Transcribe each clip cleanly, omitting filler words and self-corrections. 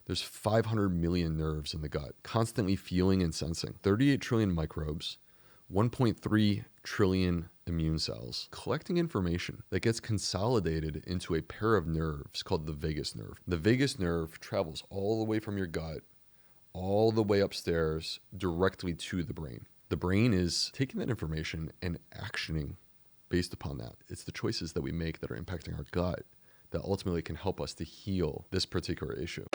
There's 500 million nerves in the gut, constantly feeling and sensing. 38 trillion microbes, 1.3 trillion immune cells, collecting information that gets consolidated into a pair of nerves called the vagus nerve. The vagus nerve travels all the way from your gut, all the way upstairs, directly to the brain. The brain is taking that information and actioning based upon that. It's the choices that we make that are impacting our gut that ultimately can help us to heal this particular issue.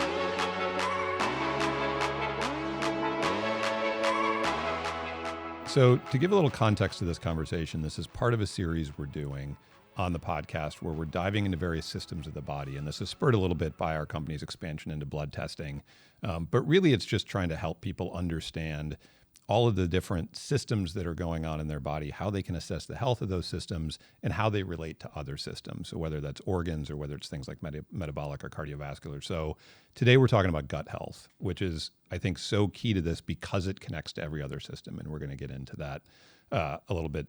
So to give a little context to this conversation, this is part of a series we're doing on the podcast where we're diving into various systems of the body. And this is spurred a little bit by our company's expansion into blood testing. But really, it's just trying to help people understand all of the different systems that are going on in their body, how they can assess the health of those systems, and how they relate to other systems. So whether that's organs or whether it's things like metabolic or cardiovascular. So today we're talking about gut health, which is, I think, so key to this because it connects to every other system. And we're going to get into that a little bit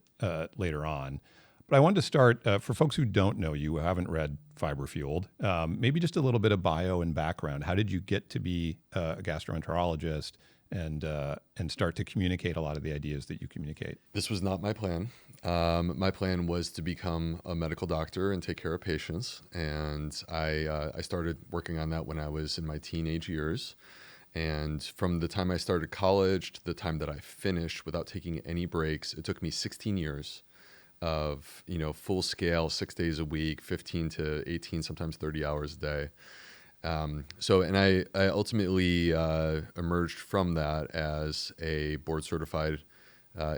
later on. But I wanted to start, for folks who don't know you, who haven't read Fiber Fueled, maybe just a little bit of bio and background. How did you get to be a gastroenterologist and start to communicate a lot of the ideas that you communicate? This was not my plan. My plan was to become a medical doctor and take care of patients. And I started working on that when I was in my teenage years. And from the time I started college to the time that I finished without taking any breaks, it took me 16 years of, full scale, 6 days a week, 15 to 18, sometimes 30 hours a day. I ultimately emerged from that as a board certified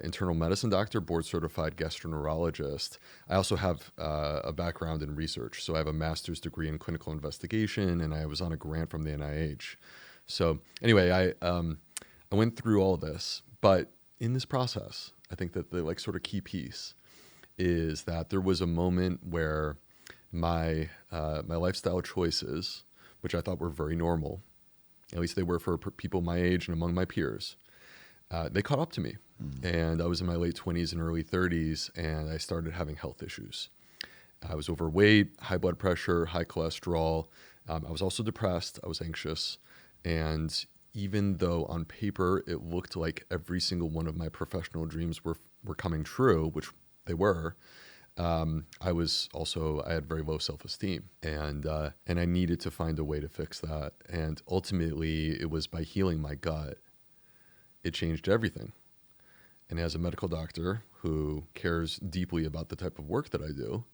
internal medicine doctor, board certified gastroenterologist. I also have a background in research. So I have a master's degree in clinical investigation, and I was on a grant from the NIH. So anyway, I went through all this, but in this process, I think that the sort of key piece is that there was a moment where my lifestyle choices, which I thought were very normal, at least they were for people my age and among my peers, they caught up to me. And I was in my late 20s and early 30s, and I started having health issues. I was overweight, high blood pressure, high cholesterol. I was also depressed. I was anxious. And even though on paper it looked like every single one of my professional dreams were coming true, which they were, I had very low self-esteem, and I needed to find a way to fix that. And ultimately, it was by healing my gut. It changed everything. And as a medical doctor who cares deeply about the type of work that I do,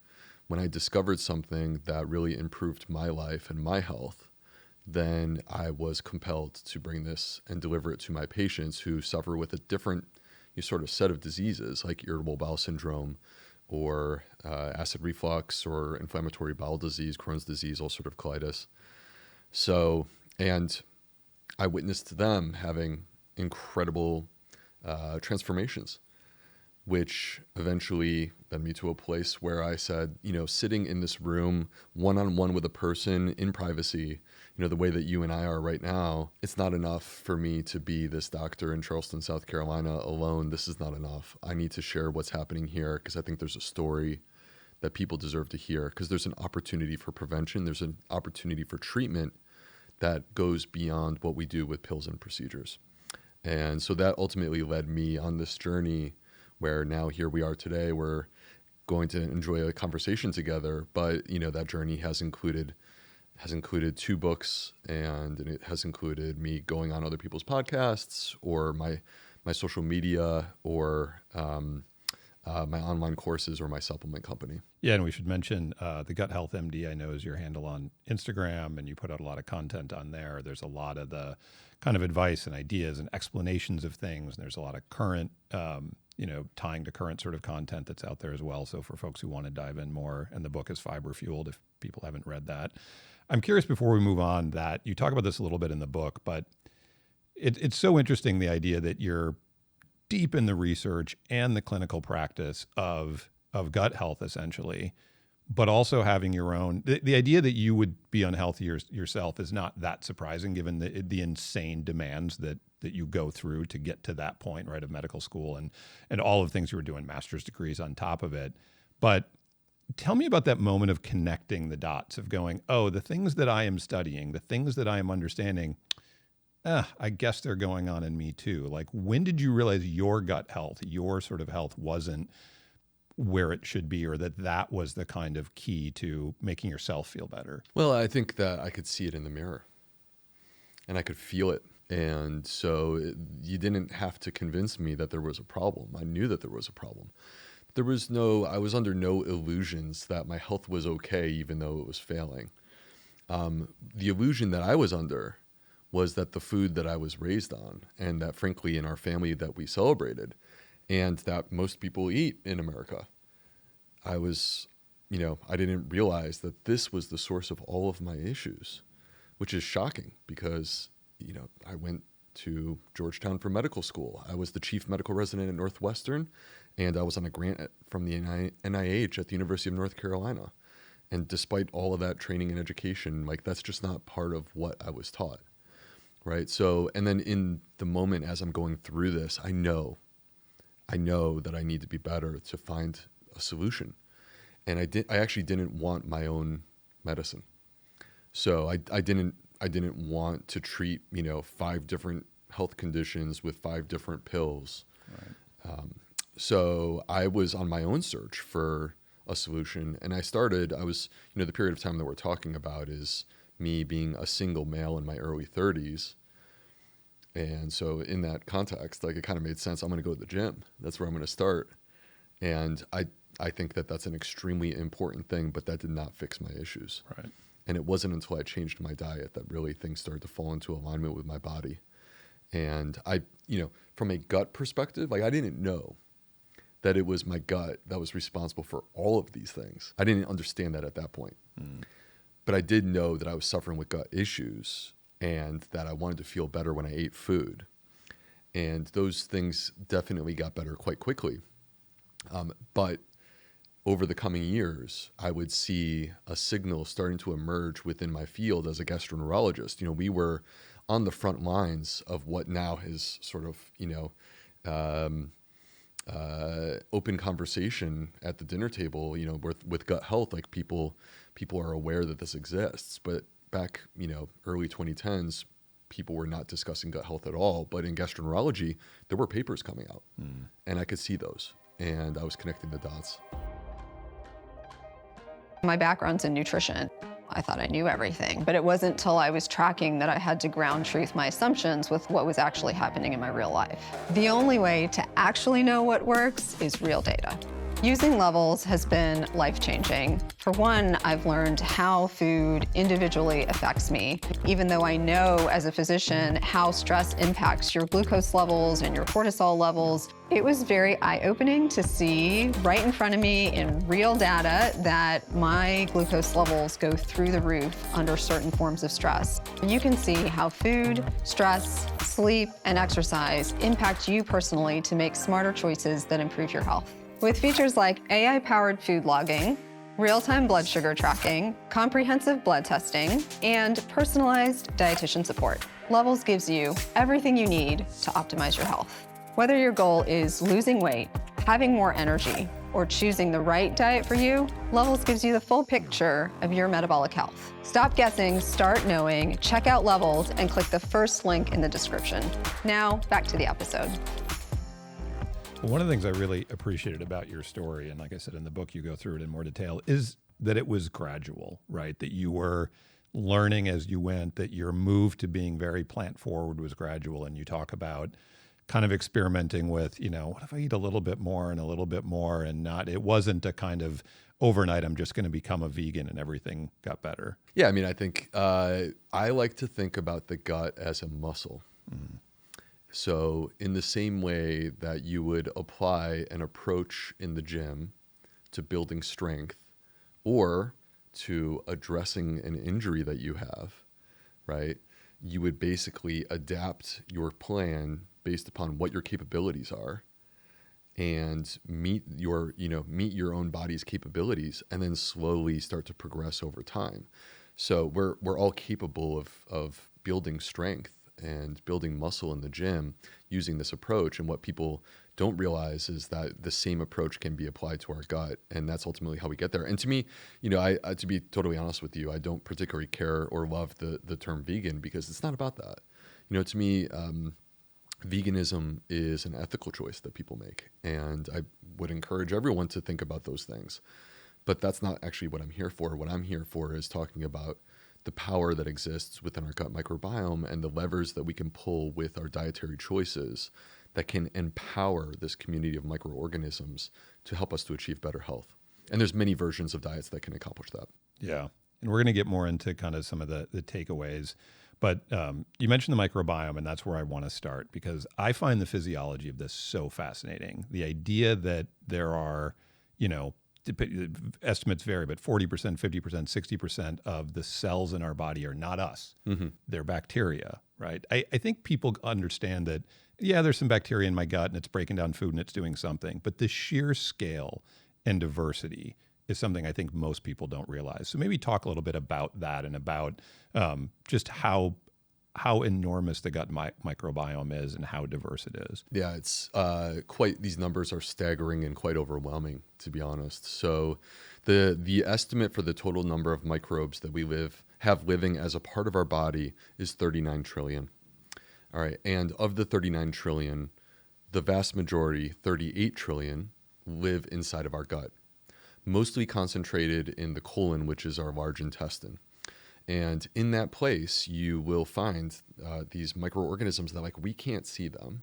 when I discovered something that really improved my life and my health, then I was compelled to bring this and deliver it to my patients who suffer with a different sort of set of diseases like irritable bowel syndrome, or acid reflux, or inflammatory bowel disease, Crohn's disease, ulcerative colitis. So, and I witnessed them having incredible transformations, which eventually led me to a place where I said, sitting in this room one-on-one with a person in privacy, the way that you and I are right now, it's not enough for me to be this doctor in Charleston, South Carolina alone. This is not enough. I need to share what's happening here because I think there's a story that people deserve to hear, because there's an opportunity for prevention. There's an opportunity for treatment that goes beyond what we do with pills and procedures. And so that ultimately led me on this journey where now here we are today. We're going to enjoy a conversation together, but that journey has included 2 books, and it has included me going on other people's podcasts, or my social media, or my online courses, or my supplement company. Yeah, and we should mention the Gut Health MD, I know, is your handle on Instagram, and you put out a lot of content on there. There's a lot of the kind of advice and ideas and explanations of things, and there's a lot of current tying to current sort of content that's out there as well. So for folks who want to dive in more, and the book is Fiber Fueled if people haven't read that. I'm curious, before we move on, that you talk about this a little bit in the book, but it's so interesting, the idea that you're deep in the research and the clinical practice of gut health, essentially, but also having your own, the idea that you would be unhealthy yourself is not that surprising, given the insane demands that you go through to get to that point, right, of medical school and all of the things you were doing, master's degrees on top of it. But Tell me about that moment of connecting the dots, of going, oh, the things that I am studying, the things that I am understanding, I guess they're going on in me too. Like, when did you realize your gut health, your sort of health wasn't where it should be, or that was the kind of key to making yourself feel better? Well, I think that I could see it in the mirror and I could feel it. And so you didn't have to convince me that there was a problem. I knew that there was a problem. I was under no illusions that my health was okay, even though it was failing. The illusion that I was under was that the food that I was raised on, and that frankly in our family that we celebrated, and that most people eat in America, I didn't realize that this was the source of all of my issues, which is shocking because, I went to Georgetown for medical school. I was the chief medical resident at Northwestern, and I was on a grant from the NIH at the University of North Carolina. And despite all of that training and education, like, that's just not part of what I was taught, right? So, and then in the moment as I'm going through this, I know that I need to be better to find a solution. And I actually didn't want my own medicine. So I didn't want to treat, 5 different health conditions with 5 different pills. Right. So I was on my own search for a solution. And the period of time that we're talking about is me being a single male in my early 30s. And so in that context, like, it kind of made sense. I'm going to go to the gym. That's where I'm going to start. And I think that that's an extremely important thing, but that did not fix my issues. Right. And it wasn't until I changed my diet that really things started to fall into alignment with my body. And from a gut perspective, like, I didn't know that it was my gut that was responsible for all of these things. I didn't understand that at that point. But I did know that I was suffering with gut issues and that I wanted to feel better when I ate food. And those things definitely got better quite quickly. But over the coming years, I would see a signal starting to emerge within my field as a gastroenterologist. We were on the front lines of what now is sort of, open conversation at the dinner table, with gut health. Like, people are aware that this exists. But back, early 2010s, people were not discussing gut health at all. But in gastroenterology, there were papers coming out, and I could see those, and I was connecting the dots. My background's in nutrition. I thought I knew everything, but it wasn't until I was tracking that I had to ground truth my assumptions with what was actually happening in my real life. The only way to actually know what works is real data. Using levels has been life-changing. For one, I've learned how food individually affects me, even though I know as a physician how stress impacts your glucose levels and your cortisol levels. It was very eye-opening to see right in front of me in real data that my glucose levels go through the roof under certain forms of stress. You can see how food, stress, sleep, and exercise impact you personally to make smarter choices that improve your health. With features like AI-powered food logging, real-time blood sugar tracking, comprehensive blood testing, and personalized dietitian support, Levels gives you everything you need to optimize your health. Whether your goal is losing weight, having more energy, or choosing the right diet for you, Levels gives you the full picture of your metabolic health. Stop guessing, start knowing, check out Levels, and click the first link in the description. Now, back to the episode. Well, one of the things I really appreciated about your story, and like I said in the book, you go through it in more detail, is that it was gradual, right? That you were learning as you went, that your move to being very plant forward was gradual. And you talk about kind of experimenting with, you know, what if I eat a little bit more and a little bit more, and not, it wasn't a kind of overnight, I'm just going to become a vegan and everything got better. Yeah. I mean, I think I like to think about the gut as a muscle. Mm. So in the same way that you would apply an approach in the gym to building strength or to addressing an injury that you have, right? You would basically adapt your plan based upon what your capabilities are and meet your own body's capabilities, and then slowly start to progress over time. So we're all capable of building strength. and building muscle in the gym using this approach. And what people don't realize is that the same approach can be applied to our gut, and that's ultimately how we get there. And to me, I to be totally honest with you, I don't particularly care or love the term vegan, because it's not about that. To me, veganism is an ethical choice that people make, and I would encourage everyone to think about those things. But that's not actually what I'm here for. What I'm here for is talking about the power that exists within our gut microbiome and the levers that we can pull with our dietary choices that can empower this community of microorganisms to help us to achieve better health. And there's many versions of diets that can accomplish that. Yeah. And we're going to get more into kind of some of the takeaways. But you mentioned the microbiome, and that's where I want to start, because I find the physiology of this so fascinating. The idea that there are, estimates vary, but 40%, 50%, 60% of the cells in our body are not us. Mm-hmm. They're bacteria, right? I think people understand that, yeah, there's some bacteria in my gut and it's breaking down food and it's doing something. But the sheer scale and diversity is something I think most people don't realize. So maybe talk a little bit about that and about just how enormous the gut microbiome is and how diverse it is. Yeah, it's these numbers are staggering and quite overwhelming, to be honest. So the estimate for the total number of microbes that we have living as a part of our body is 39 trillion. All right, and of the 39 trillion, the vast majority, 38 trillion, live inside of our gut, mostly concentrated in the colon, which is our large intestine. And in that place, you will find these microorganisms that we can't see them.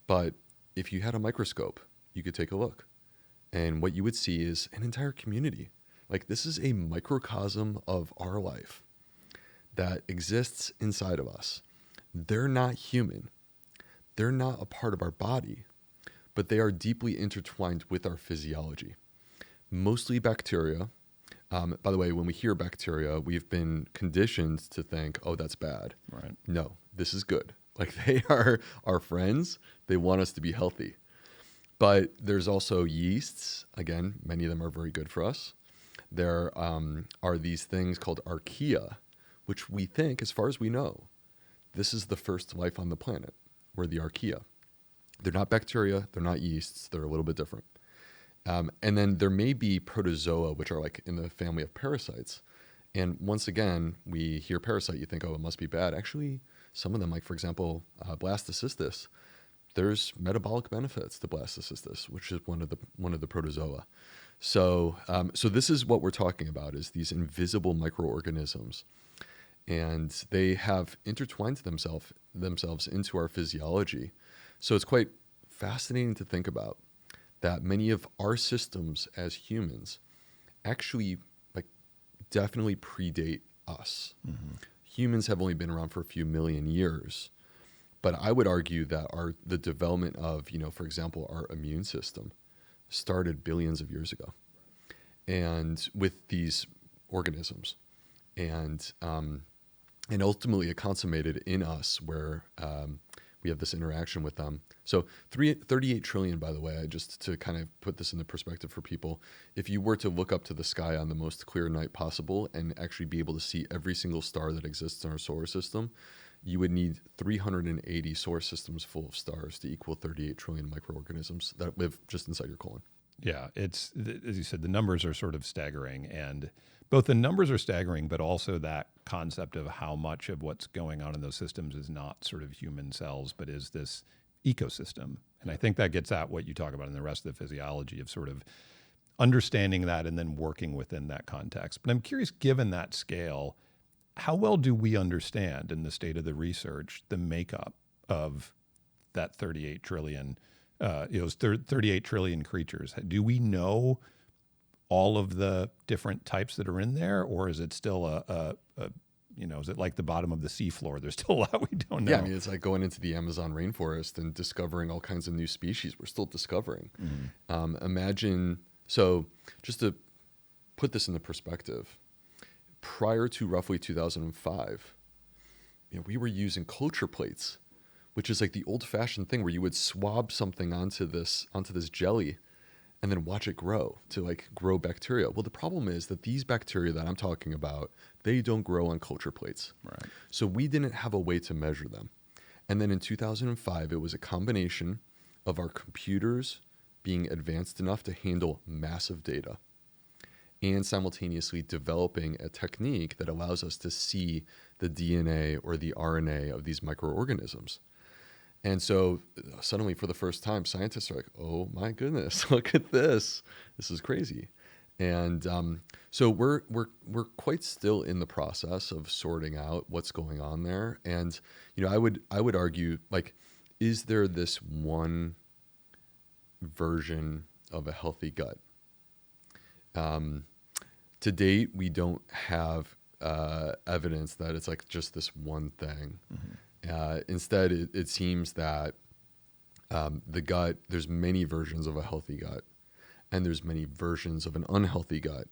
But if you had a microscope, you could take a look. And what you would see is an entire community. This is a microcosm of our life that exists inside of us. They're not human. They're not a part of our body, but they are deeply intertwined with our physiology. Mostly bacteria. By the way, when we hear bacteria, we've been conditioned to think, oh, that's bad. Right. No, this is good. They are our friends. They want us to be healthy. But there's also yeasts. Again, many of them are very good for us. There are these things called archaea, which we think, as far as we know, this is the first life on the planet. We're the archaea. They're not bacteria. They're not yeasts. They're a little bit different. And then there may be protozoa, which are in the family of parasites. And once again, we hear parasite, you think, oh, it must be bad. Actually, some of them, for example, blastocystis, there's metabolic benefits to blastocystis, which is one of the protozoa. So this is what we're talking about, is these invisible microorganisms. And they have intertwined themselves into our physiology. So it's quite fascinating to think about that many of our systems as humans actually definitely predate us. Mm-hmm. Humans have only been around for a few million years, but I would argue that the development of, for example, our immune system started billions of years ago, and with these organisms, and ultimately it consummated in us where we have this interaction with them. So 38 trillion, by the way, just to kind of put this into perspective for people, if you were to look up to the sky on the most clear night possible and actually be able to see every single star that exists in our solar system, you would need 380 solar systems full of stars to equal 38 trillion microorganisms that live just inside your colon. Yeah, it's, as you said, the numbers are sort of staggering, and both the numbers are staggering, but also that concept of how much of what's going on in those systems is not sort of human cells, but is this ecosystem. And I think that gets at what you talk about in the rest of the physiology of sort of understanding that and then working within that context. But I'm curious, given that scale, how well do we understand in the state of the research the makeup of that 38 trillion 38 trillion creatures? Do we know all of the different types that are in there, or is it still is it like the bottom of the seafloor? There's still a lot we don't know. Yeah, I mean, it's like going into the Amazon rainforest and discovering all kinds of new species we're still discovering. Mm-hmm. So just to put this into perspective, prior to roughly 2005, we were using culture plates, which is like the old-fashioned thing where you would swab something onto this jelly, and then watch it grow to like grow bacteria. Well, the problem is that these bacteria that I'm talking about, they don't grow on culture plates. Right. So we didn't have a way to measure them. And then in 2005, it was a combination of our computers being advanced enough to handle massive data and simultaneously developing a technique that allows us to see the DNA or the RNA of these microorganisms. And so suddenly for the first time, scientists are like, oh my goodness, look at this. This is crazy. And so we're quite still in the process of sorting out what's going on there. And, you know, I would argue, like, is there this one version of a healthy gut? To date, we don't have evidence that it's like just this one thing. Mm-hmm. Instead, it seems that the gut, there's many versions of a healthy gut, and there's many versions of an unhealthy gut.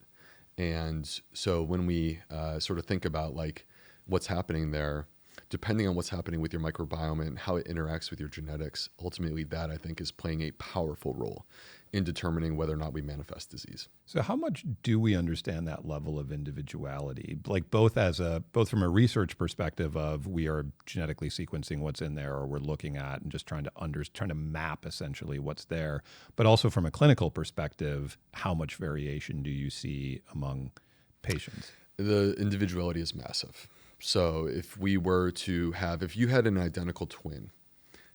And so when we sort of think about like what's happening there, depending on what's happening with your microbiome and how it interacts with your genetics, ultimately that I think is playing a powerful role in determining whether or not we manifest disease. So how much do we understand that level of individuality? Like both from a research perspective of we are genetically sequencing what's in there, or we're looking at and just trying to map essentially what's there, but also from a clinical perspective, how much variation do you see among patients? The individuality is massive. So if you had an identical twin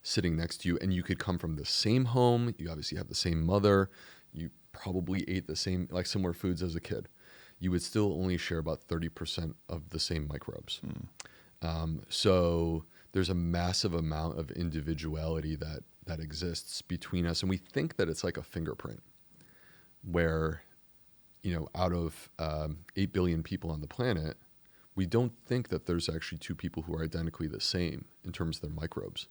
sitting next to you and you could come from the same home, you obviously have the same mother, you probably ate the same, like similar foods as a kid, you would still only share about 30% of the same microbes. So there's a massive amount of individuality that exists between us. And we think that it's like a fingerprint where, you know, out of 8 billion people on the planet, we don't think that there's actually two people who are identically the same in terms of their microbes.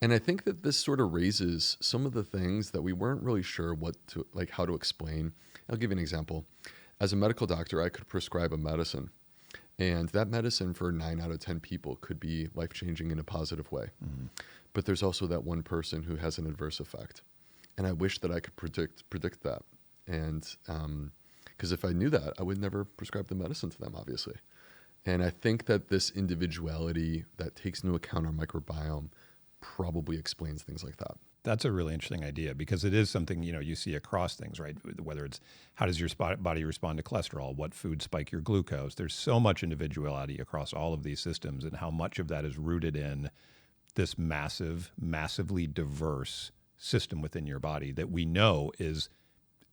And I think that this sort of raises some of the things that we weren't really sure how to explain. I'll give you an example. As a medical doctor, I could prescribe a medicine, and that medicine for 9 out of 10 people could be life-changing in a positive way. Mm-hmm. But there's also that one person who has an adverse effect. And I wish that I could predict that. And because if I knew that, I would never prescribe the medicine to them, obviously. And I think that this individuality that takes into account our microbiome probably explains things like that. That's a really interesting idea, because it is something, you know, you see across things, right? Whether it's how does your body respond to cholesterol, what foods spike your glucose. There's so much individuality across all of these systems, and how much of that is rooted in this massively diverse system within your body that we know is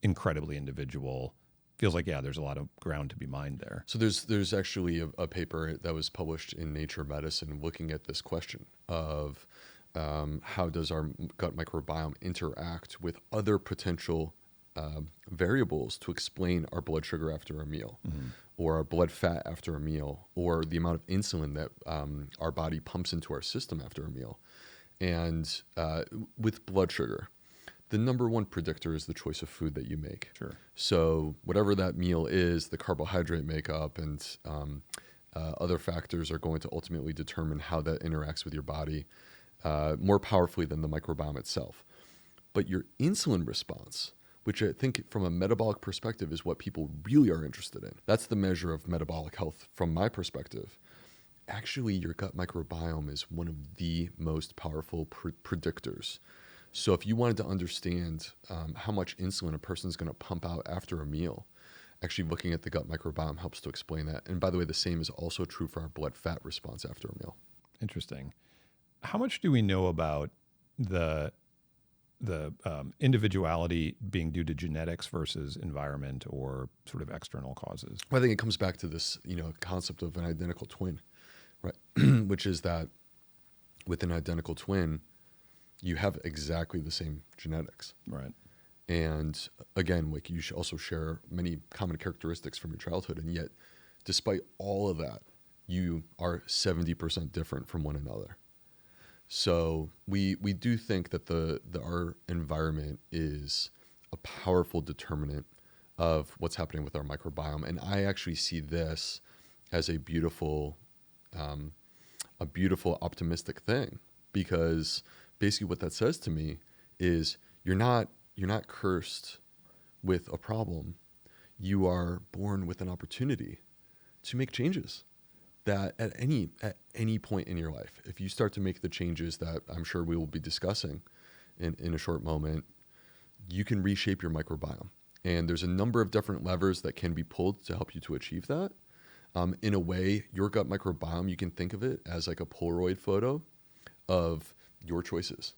incredibly individual. Feels like, yeah, there's a lot of ground to be mined there. So there's actually a paper that was published in Nature Medicine looking at this question of how does our gut microbiome interact with other potential variables to explain our blood sugar after a meal, mm-hmm. or our blood fat after a meal, or the amount of insulin that our body pumps into our system after a meal. And with blood sugar, the number one predictor is the choice of food that you make. Sure. So whatever that meal is, the carbohydrate makeup and other factors are going to ultimately determine how that interacts with your body more powerfully than the microbiome itself. But your insulin response, which I think from a metabolic perspective is what people really are interested in. That's the measure of metabolic health from my perspective. Actually, your gut microbiome is one of the most powerful predictors. So if you wanted to understand how much insulin a person is going to pump out after a meal, actually looking at the gut microbiome helps to explain that. And by the way, the same is also true for our blood fat response after a meal. Interesting. How much do we know about the individuality being due to genetics versus environment or sort of external causes? Well, I think it comes back to this, concept of an identical twin, right? Which is that with an identical twin, you have exactly the same genetics. Right. And again, like you also share many common characteristics from your childhood. And yet, despite all of that, you are 70% different from one another. So we do think that our environment is a powerful determinant of what's happening with our microbiome. And I actually see this as a beautiful, optimistic thing, because basically what that says to me is you're not cursed with a problem, you are born with an opportunity to make changes that at any point in your life, if you start to make the changes that I'm sure we will be discussing in a short moment, you can reshape your microbiome. And there's a number of different levers that can be pulled to help you to achieve that. In a way, your gut microbiome, you can think of it as like a Polaroid photo of your choices,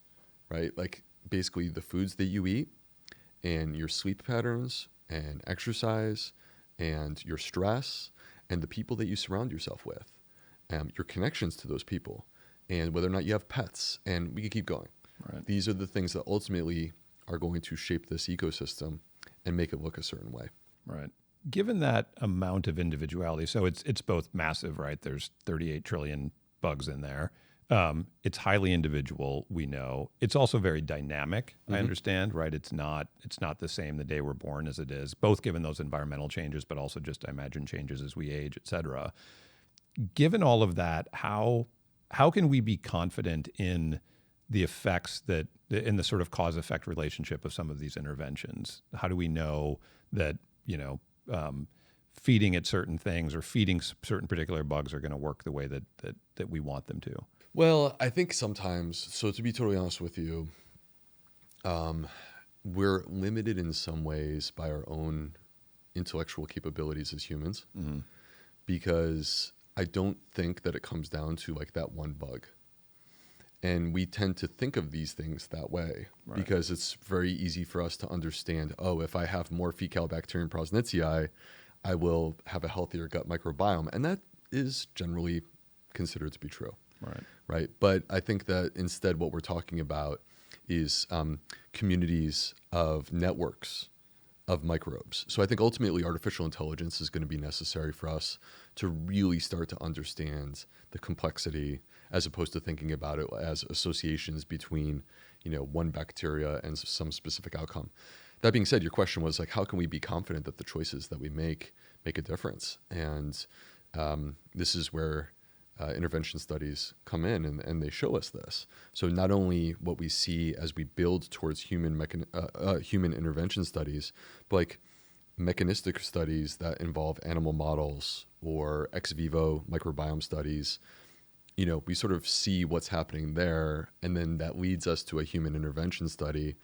right? Like basically the foods that you eat and your sleep patterns and exercise and your stress and the people that you surround yourself with, your connections to those people, and whether or not you have pets, and we can keep going. Right. These are the things that ultimately are going to shape this ecosystem and make it look a certain way. Right. Given that amount of individuality, so it's both massive, right? There's 38 trillion bugs in there. It's highly individual, we know. It's also very dynamic, I understand, right? It's not the same the day we're born as it is, both given those environmental changes, but also just, I imagine, changes as we age, et cetera. Given all of that, how can we be confident in the effects in the sort of cause-effect relationship of some of these interventions? How do we know that, feeding it certain things or feeding certain particular bugs are going to work the way that we want them to? Well, I think sometimes, so to be totally honest with you, we're limited in some ways by our own intellectual capabilities as humans, because I don't think that it comes down to like that one bug. And we tend to think of these things that way, right, because it's very easy for us to understand, if I have more Fecalibacterium prausnitzii, I will have a healthier gut microbiome. And that is generally considered to be true. Right. But I think that instead what we're talking about is communities of networks of microbes. So I think ultimately artificial intelligence is going to be necessary for us to really start to understand the complexity, as opposed to thinking about it as associations between, one bacteria and some specific outcome. That being said, your question was like, how can we be confident that the choices that we make a difference? And this is where intervention studies come in and they show us this. So not only what we see as we build towards human intervention studies, but like mechanistic studies that involve animal models or ex vivo microbiome studies. We sort of see what's happening there, and then that leads us to a human intervention study.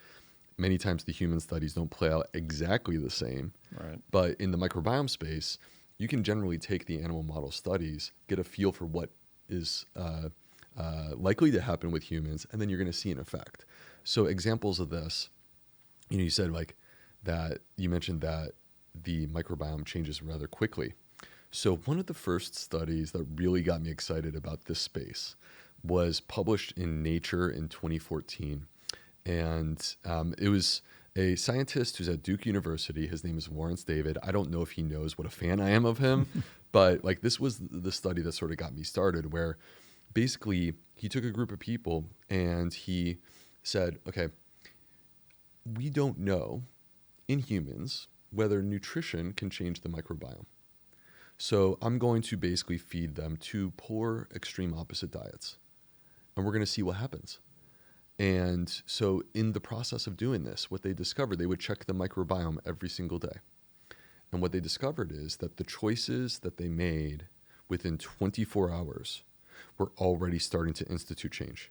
Many times the human studies don't play out exactly the same, right, but in the microbiome space, you can generally take the animal model studies, get a feel for what is likely to happen with humans, and then you're going to see an effect. So examples of this, you said like that, you mentioned that the microbiome changes rather quickly. So one of the first studies that really got me excited about this space was published in Nature in 2014. And it was a scientist who's at Duke University. His name is Lawrence David. I don't know if he knows what a fan I am of him, but like this was the study that sort of got me started, where basically he took a group of people and he said, okay, we don't know in humans whether nutrition can change the microbiome. So I'm going to basically feed them two polar extreme opposite diets, and we're going to see what happens. And so in the process of doing this, what they discovered, they would check the microbiome every single day. And what they discovered is that the choices that they made within 24 hours were already starting to institute change.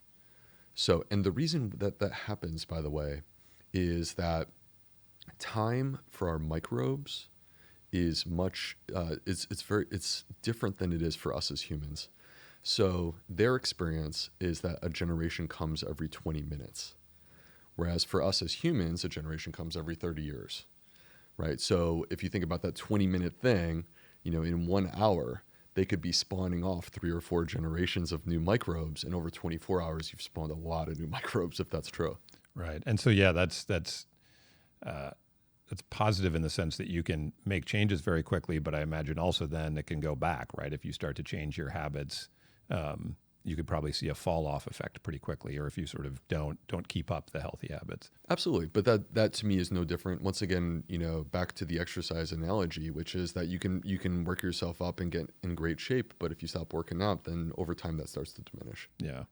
So, and the reason that that happens, by the way, is that time for our microbes is much, it's different than it is for us as humans. So their experience is that a generation comes every 20 minutes, whereas for us as humans, a generation comes every 30 years, right? So if you think about that 20-minute thing, in 1 hour, they could be spawning off 3 or 4 generations of new microbes, and over 24 hours, you've spawned a lot of new microbes, if that's true. Right. And so, yeah, that's positive in the sense that you can make changes very quickly, but I imagine also then it can go back, right? If you start to change your habits, you could probably see a fall off effect pretty quickly, or if you sort of don't keep up the healthy habits. Absolutely. But that to me is no different. Once again, back to the exercise analogy, which is that you can work yourself up and get in great shape, but if you stop working out, then over time that starts to diminish. Yeah.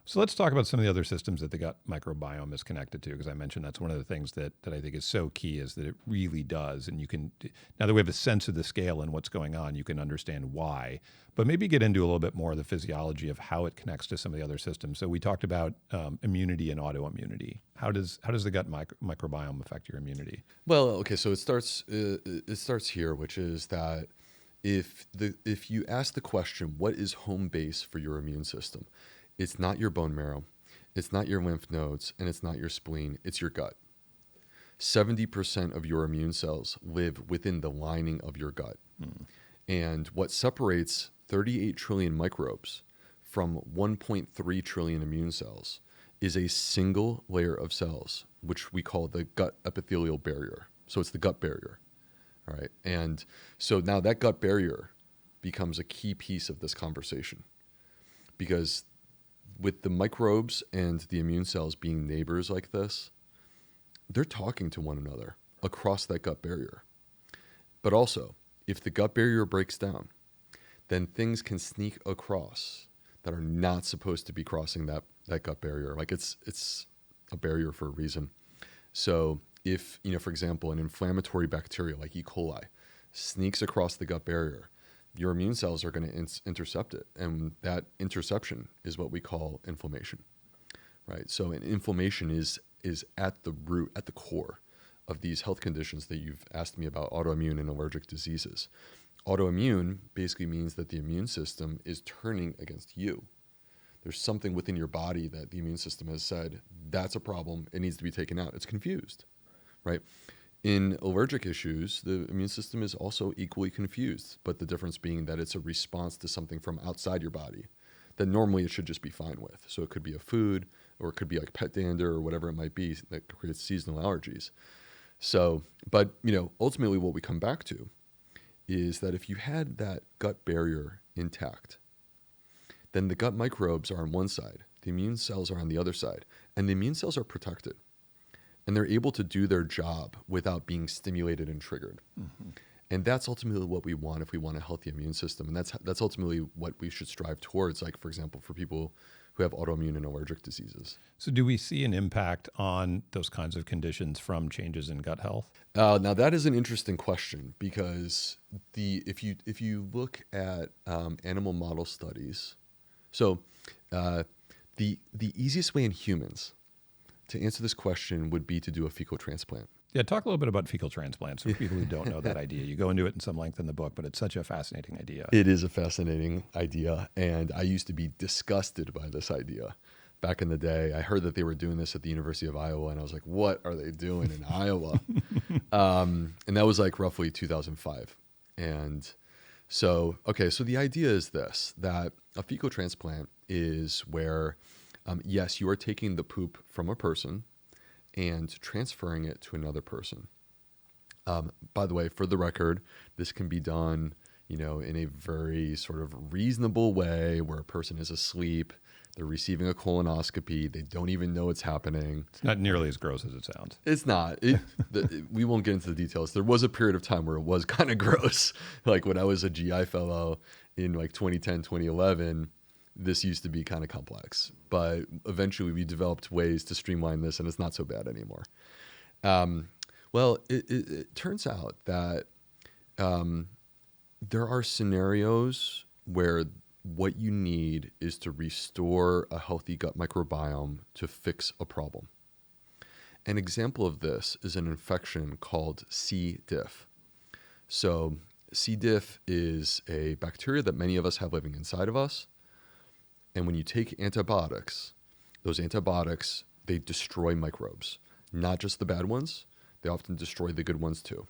So let's talk about some of the other systems that the gut microbiome is connected to, because I mentioned that's one of the things that I think is so key, is that it really does. And you can, now that we have a sense of the scale and what's going on, you can understand why. But maybe get into a little bit more of the physiology of how it connects to some of the other systems. So we talked about immunity and autoimmunity. How does the gut microbiome affect your immunity? Well, okay, so it starts here, which is that if you ask the question, what is home base for your immune system? It's not your bone marrow, it's not your lymph nodes, and it's not your spleen, it's your gut. 70% of your immune cells live within the lining of your gut. And what separates 38 trillion microbes from 1.3 trillion immune cells is a single layer of cells, which we call the gut epithelial barrier. So it's the gut barrier, all right? And so now that gut barrier becomes a key piece of this conversation, because with the microbes and the immune cells being neighbors like this, they're talking to one another across that gut barrier. But also, if the gut barrier breaks down, then things can sneak across that are not supposed to be crossing that gut barrier. Like it's a barrier for a reason. So if, for example, an inflammatory bacteria like E. coli sneaks across the gut barrier, your immune cells are going to intercept it. And that interception is what we call inflammation, right? So an inflammation is at the root, at the core of these health conditions that you've asked me about, autoimmune and allergic diseases. Autoimmune basically means that the immune system is turning against you. There's something within your body that the immune system has said, that's a problem, it needs to be taken out. It's confused, right? In allergic issues, the immune system is also equally confused, but the difference being that it's a response to something from outside your body that normally it should just be fine with. So it could be a food, or it could be like pet dander or whatever it might be that creates seasonal allergies. So, but ultimately what we come back to is that if you had that gut barrier intact, then the gut microbes are on one side, the immune cells are on the other side, and the immune cells are protected. And they're able to do their job without being stimulated and triggered. Mm-hmm. And that's ultimately what we want if we want a healthy immune system. And that's ultimately what we should strive towards, like, for example, for people who have autoimmune and allergic diseases. So do we see an impact on those kinds of conditions from changes in gut health? Now, that is an interesting question, because if you look at animal model studies, so the easiest way in humans to answer this question would be to do a fecal transplant. Yeah, talk a little bit about fecal transplants for people who don't know that idea. You go into it in some length in the book, but it's such a fascinating idea. It is a fascinating idea, and I used to be disgusted by this idea. Back in the day, I heard that they were doing this at the University of Iowa, and I was like, what are they doing in Iowa? And that was like roughly 2005. And so the idea is this, that a fecal transplant is where yes, you are taking the poop from a person and transferring it to another person. By the way, for the record, this can be done, in a very sort of reasonable way where a person is asleep, they're receiving a colonoscopy, they don't even know it's happening. It's not nearly as gross as it sounds. It's not. We won't get into the details. There was a period of time where it was kind of gross. Like when I was a GI fellow in like 2010, 2011, this used to be kind of complex, but eventually we developed ways to streamline this, and it's not so bad anymore. Well, it turns out that there are scenarios where what you need is to restore a healthy gut microbiome to fix a problem. An example of this is an infection called C. diff. So C. diff is a bacteria that many of us have living inside of us. And when you take antibiotics, those antibiotics, they destroy microbes, not just the bad ones. They often destroy the good ones too,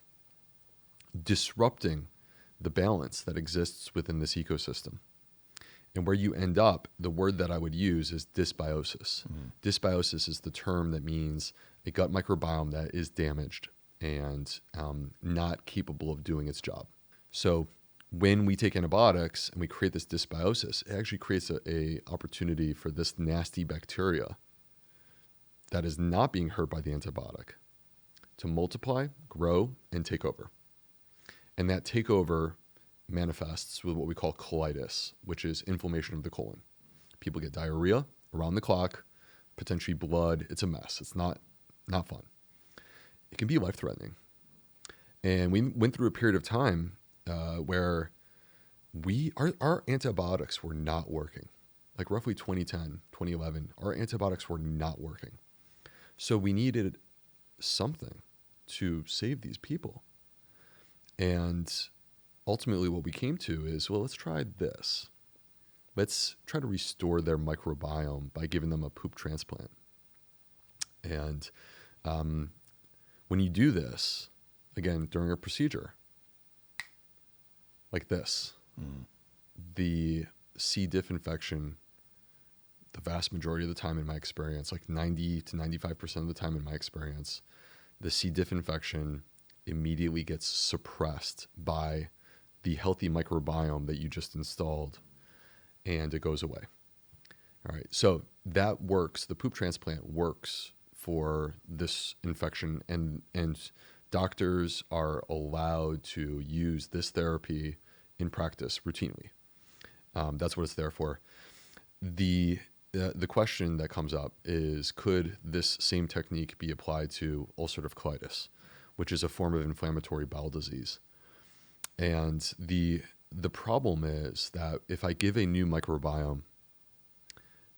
disrupting the balance that exists within this ecosystem. And where you end up, the word that I would use is dysbiosis. Mm-hmm. Dysbiosis is the term that means a gut microbiome that is damaged and not capable of doing its job. So when we take antibiotics and we create this dysbiosis, it actually creates a opportunity for this nasty bacteria that is not being hurt by the antibiotic to multiply, grow, and take over. And that takeover manifests with what we call colitis, which is inflammation of the colon. People get diarrhea, around the clock, potentially blood. It's a mess. It's not fun. It can be life-threatening. And we went through a period of time where our antibiotics were not working. Like roughly 2010, 2011, our antibiotics were not working. So we needed something to save these people. And ultimately what we came to is, well, let's try this. Let's try to restore their microbiome by giving them a poop transplant. And when you do this, again, during a procedure like this, the C. diff infection, the vast majority of the time in my experience, like 90 to 95% of the time in my experience, the C. diff infection immediately gets suppressed by the healthy microbiome that you just installed, and it goes away. All right, so that works. The poop transplant works for this infection, and doctors are allowed to use this therapy in practice routinely. That's what it's there for. The question that comes up is, could this same technique be applied to ulcerative colitis, which is a form of inflammatory bowel disease? And the problem is that if I give a new microbiome,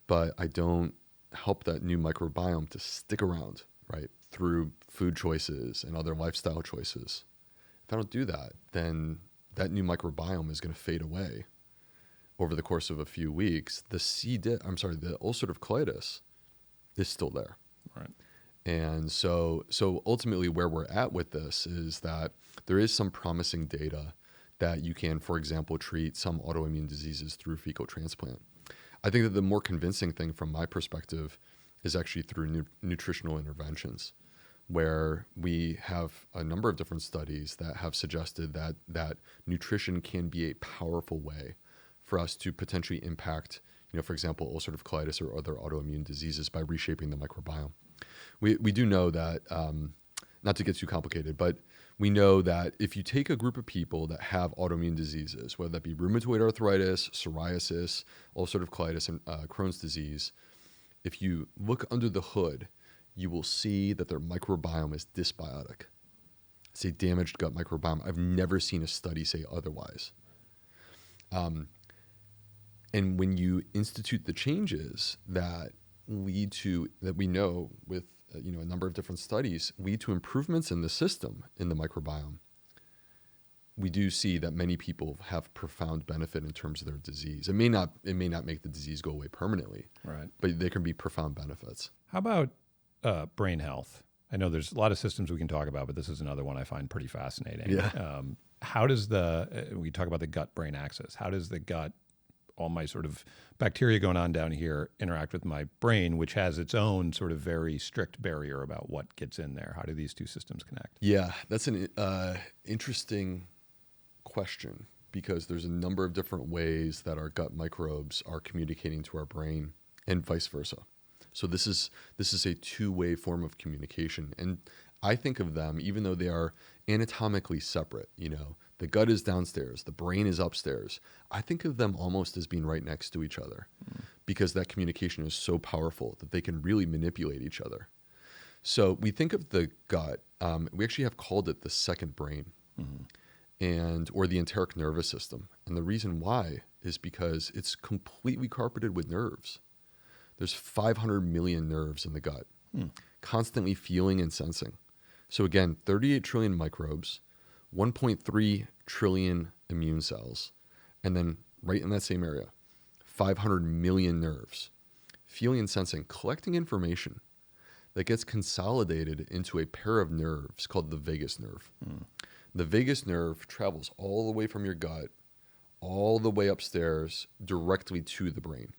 but I don't help that new microbiome to stick around, right, through food choices and other lifestyle choices, if I don't do that, then that new microbiome is going to fade away over the course of a few weeks. The ulcerative colitis is still there. Right. And so ultimately where we're at with this is that there is some promising data that you can, for example, treat some autoimmune diseases through fecal transplant. I think that the more convincing thing from my perspective is actually through nutritional interventions, where we have a number of different studies that have suggested that nutrition can be a powerful way for us to potentially impact, for example, ulcerative colitis or other autoimmune diseases by reshaping the microbiome. We do know that, not to get too complicated, but we know that if you take a group of people that have autoimmune diseases, whether that be rheumatoid arthritis, psoriasis, ulcerative colitis, and Crohn's disease, if you look under the hood, you will see that their microbiome is dysbiotic. It's a damaged gut microbiome. I've never seen a study say otherwise. And when you institute the changes that lead to, that we know with a number of different studies, lead to improvements in the system, in the microbiome, we do see that many people have profound benefit in terms of their disease. It may not make the disease go away permanently, right, but there can be profound benefits. How about brain health? I know there's a lot of systems we can talk about, but this is another one I find pretty fascinating. Yeah. How does we talk about the gut-brain axis, how does the gut, all my sort of bacteria going on down here, interact with my brain, which has its own sort of very strict barrier about what gets in there? How do these two systems connect? Yeah, that's an interesting question, because there's a number of different ways that our gut microbes are communicating to our brain and vice versa. So this is a two-way form of communication. And I think of them, even though they are anatomically separate, the gut is downstairs, the brain is upstairs, I think of them almost as being right next to each other, because that communication is so powerful that they can really manipulate each other. So we think of the gut, we actually have called it the second brain, or the enteric nervous system. And the reason why is because it's completely carpeted with nerves. There's 500 million nerves in the gut, constantly feeling and sensing. So again, 38 trillion microbes, 1.3 trillion immune cells, and then right in that same area, 500 million nerves, feeling and sensing, collecting information that gets consolidated into a pair of nerves called the vagus nerve. The vagus nerve travels all the way from your gut, all the way upstairs, directly to the brain.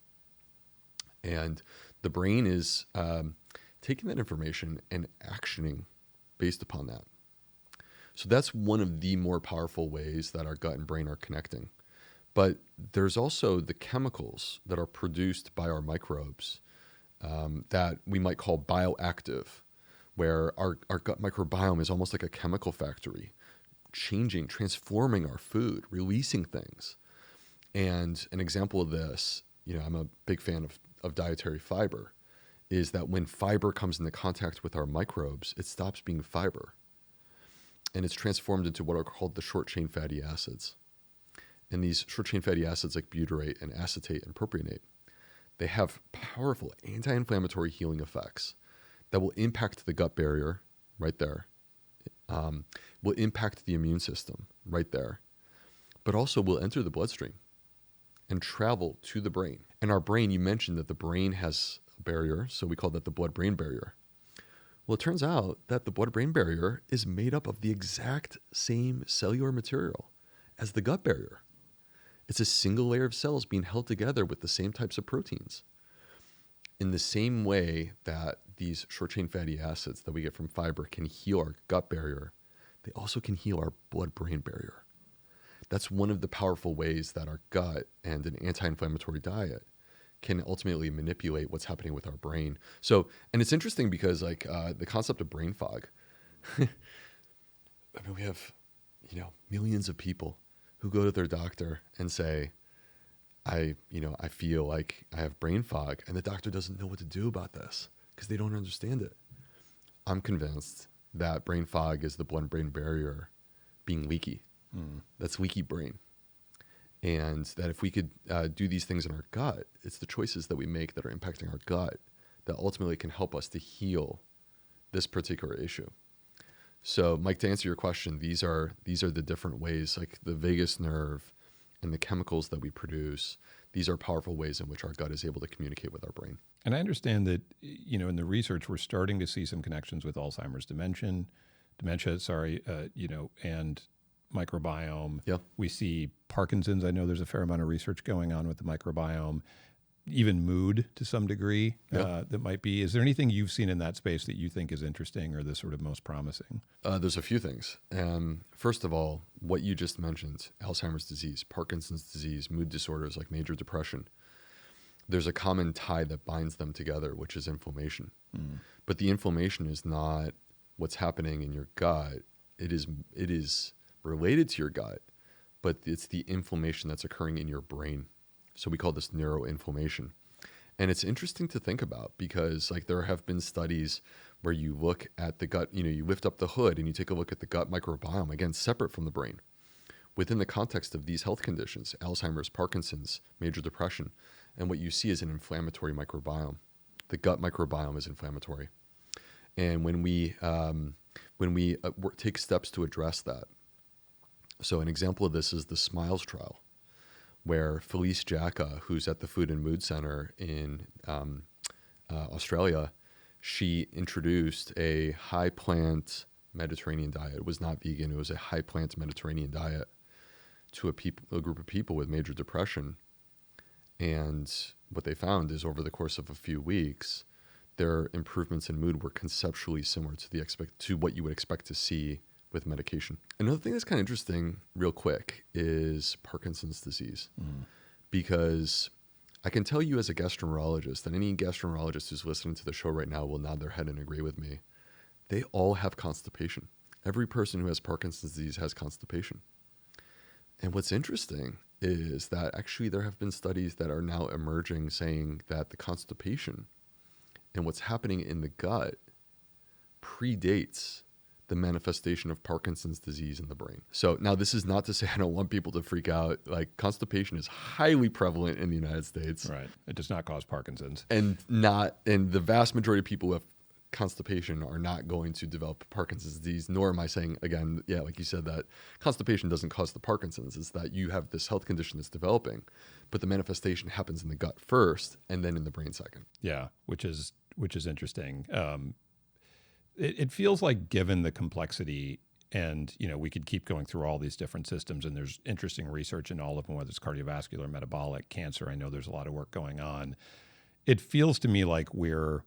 And the brain is taking that information and actioning based upon that. So that's one of the more powerful ways that our gut and brain are connecting. But there's also the chemicals that are produced by our microbes that we might call bioactive, where our gut microbiome is almost like a chemical factory, changing, transforming our food, releasing things. And an example of this, I'm a big fan of dietary fiber is that when fiber comes into contact with our microbes, it stops being fiber. And it's transformed into what are called the short-chain fatty acids. And these short-chain fatty acids like butyrate and acetate and propionate, they have powerful anti-inflammatory healing effects that will impact the gut barrier right there, will impact the immune system right there, but also will enter the bloodstream and travel to the brain. And our brain, you mentioned that the brain has a barrier, so we call that the blood-brain barrier. Well, it turns out that the blood-brain barrier is made up of the exact same cellular material as the gut barrier. It's a single layer of cells being held together with the same types of proteins. In the same way that these short-chain fatty acids that we get from fiber can heal our gut barrier, they also can heal our blood-brain barrier. That's one of the powerful ways that our gut and an anti-inflammatory diet can ultimately manipulate what's happening with our brain. So, and it's interesting because the concept of brain fog, I mean, we have, millions of people who go to their doctor and say, I feel like I have brain fog, and the doctor doesn't know what to do about this because they don't understand it. I'm convinced that brain fog is the blood-brain barrier being leaky. That's leaky brain. And that if we could do these things in our gut, it's the choices that we make that are impacting our gut that ultimately can help us to heal this particular issue. So, Mike, to answer your question, these are the different ways, like the vagus nerve and the chemicals that we produce. These are powerful ways in which our gut is able to communicate with our brain. And I understand that, in the research, we're starting to see some connections with Alzheimer's dementia, and microbiome. Yeah. We see Parkinson's. I know there's a fair amount of research going on with the microbiome, even mood to some degree. That might be. Is there anything you've seen in that space that you think is interesting or the sort of most promising? There's a few things. First of all, what you just mentioned, Alzheimer's disease, Parkinson's disease, mood disorders like major depression, there's a common tie that binds them together, which is inflammation. But the inflammation is not what's happening in your gut. It is related to your gut, but it's the inflammation that's occurring in your brain. So we call this neuroinflammation. And it's interesting to think about because there have been studies where you look at the gut, you lift up the hood and you take a look at the gut microbiome, again, separate from the brain. Within the context of these health conditions, Alzheimer's, Parkinson's, major depression, and what you see is an inflammatory microbiome. The gut microbiome is inflammatory. And when we take steps to address that, so an example of this is the SMILES trial, where Felice Jacka, who's at the Food and Mood Center in Australia, she introduced a high-plant Mediterranean diet. It was not vegan. It was a high-plant Mediterranean diet to a group of people with major depression. And what they found is over the course of a few weeks, their improvements in mood were conceptually similar to what you would expect to see with medication. Another thing that's kind of interesting, real quick, is Parkinson's disease. Because I can tell you as a gastroenterologist, and any gastroenterologist who's listening to the show right now will nod their head and agree with me, they all have constipation. Every person who has Parkinson's disease has constipation. And what's interesting is that actually there have been studies that are now emerging saying that the constipation and what's happening in the gut predates the manifestation of Parkinson's disease in the brain. So now this is not to say I don't want people to freak out. Constipation is highly prevalent in the United States. Right. It does not cause Parkinson's. And the vast majority of people who have constipation are not going to develop Parkinson's disease, nor am I saying, again, like you said, that constipation doesn't cause the Parkinson's. It's that you have this health condition that's developing, but the manifestation happens in the gut first and then in the brain second. Yeah, which is interesting. It feels like, given the complexity, and we could keep going through all these different systems, and there's interesting research in all of them, whether it's cardiovascular, metabolic, cancer. I know there's a lot of work going on. It feels to me like we're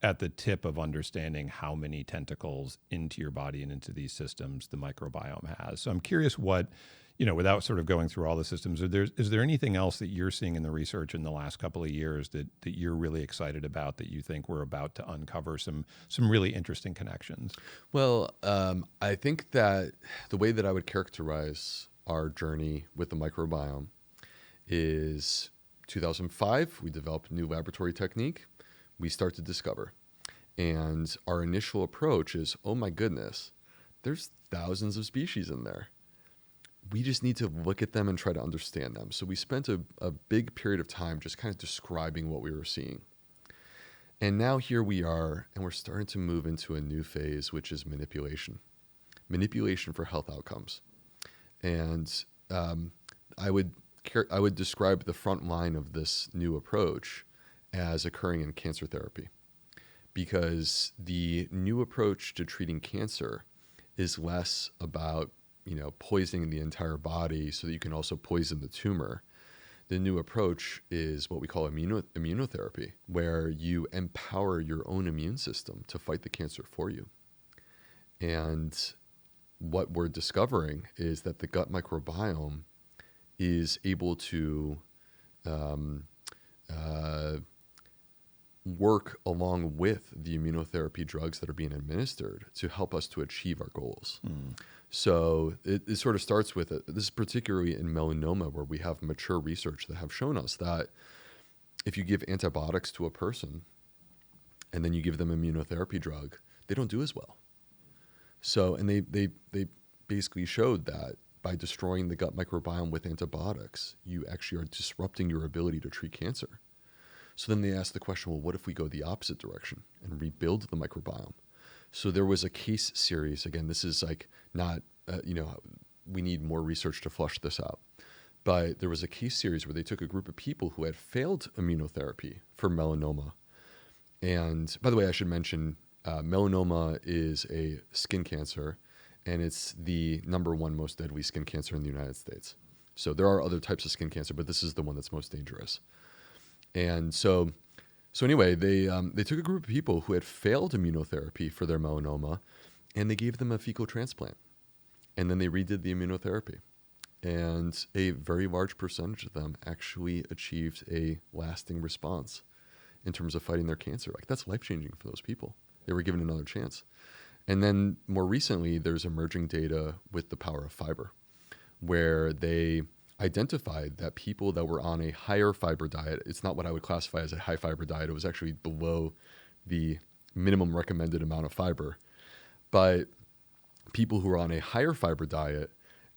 at the tip of understanding how many tentacles into your body and into these systems the microbiome has. So I'm curious what, without sort of going through all the systems, is there anything else that you're seeing in the research in the last couple of years that you're really excited about, that you think we're about to uncover some really interesting connections? Well, I think that the way that I would characterize our journey with the microbiome is 2005, we developed a new laboratory technique. We start to discover. And our initial approach is, oh my goodness, there's thousands of species in there. We just need to look at them and try to understand them. So we spent a big period of time just kind of describing what we were seeing. And now here we are, and we're starting to move into a new phase, which is manipulation. Manipulation for health outcomes. And I would describe the front line of this new approach as occurring in cancer therapy, because the new approach to treating cancer is less about poisoning the entire body so that you can also poison the tumor. The new approach is what we call immunotherapy, where you empower your own immune system to fight the cancer for you. And what we're discovering is that the gut microbiome is able to work along with the immunotherapy drugs that are being administered to help us to achieve our goals. So it sort of starts with this is particularly in melanoma, where we have mature research that have shown us that if you give antibiotics to a person and then you give them immunotherapy drug, they don't do as well. So, and they basically showed that by destroying the gut microbiome with antibiotics, you actually are disrupting your ability to treat cancer. So then they asked the question, well, what if we go the opposite direction and rebuild the microbiome? So there was a case series. Again, this is like not, we need more research to flush this out. But there was a case series where they took a group of people who had failed immunotherapy for melanoma. And by the way, I should mention, melanoma is a skin cancer, and it's the #1 most deadly skin cancer in the United States. So there are other types of skin cancer, but this is the one that's most dangerous. And so anyway, they took a group of people who had failed immunotherapy for their melanoma, and they gave them a fecal transplant. And then they redid the immunotherapy. And a very large percentage of them actually achieved a lasting response in terms of fighting their cancer. Like, that's life-changing for those people. They were given another chance. And then more recently, there's emerging data with the power of fiber, where they identified that people that were on a higher fiber diet, it's not what I would classify as a high fiber diet, it was actually below the minimum recommended amount of fiber, but people who were on a higher fiber diet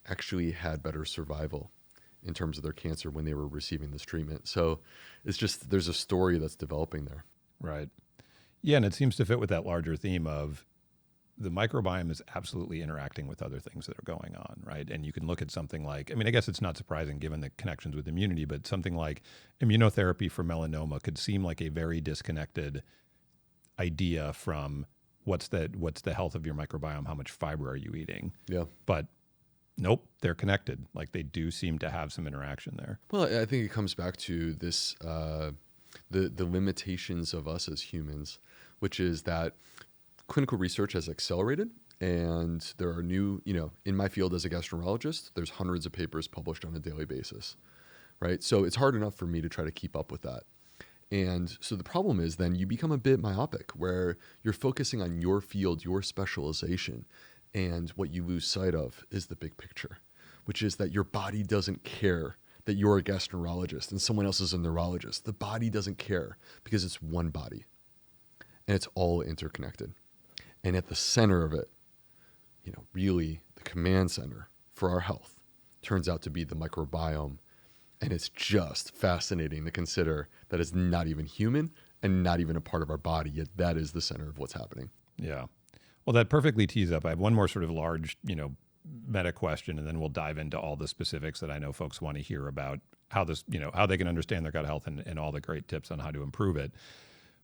actually had better survival in terms of their cancer when they were receiving this treatment. So it's just, there's a story that's developing there. Right. Yeah, and it seems to fit with that larger theme of the microbiome is absolutely interacting with other things that are going on, right? And you can look at something like, I guess it's not surprising given the connections with immunity, but something like immunotherapy for melanoma could seem like a very disconnected idea from what's the health of your microbiome, how much fiber are you eating? Yeah. But nope, they're connected. Like, they do seem to have some interaction there. Well, I think it comes back to this, the limitations of us as humans, which is that clinical research has accelerated, and there are new, in my field as a gastroenterologist, there's hundreds of papers published on a daily basis, right? So it's hard enough for me to try to keep up with that. And so the problem is then you become a bit myopic, where you're focusing on your field, your specialization, and what you lose sight of is the big picture, which is that your body doesn't care that you're a gastroenterologist and someone else is a neurologist. The body doesn't care because it's one body, and it's all interconnected. And at the center of it, really the command center for our health turns out to be the microbiome. And it's just fascinating to consider that it's not even human and not even a part of our body, yet that is the center of what's happening. Yeah. Well, that perfectly tees up. I have one more sort of large, meta question, and then we'll dive into all the specifics that I know folks want to hear about how this, how they can understand their gut health and all the great tips on how to improve it.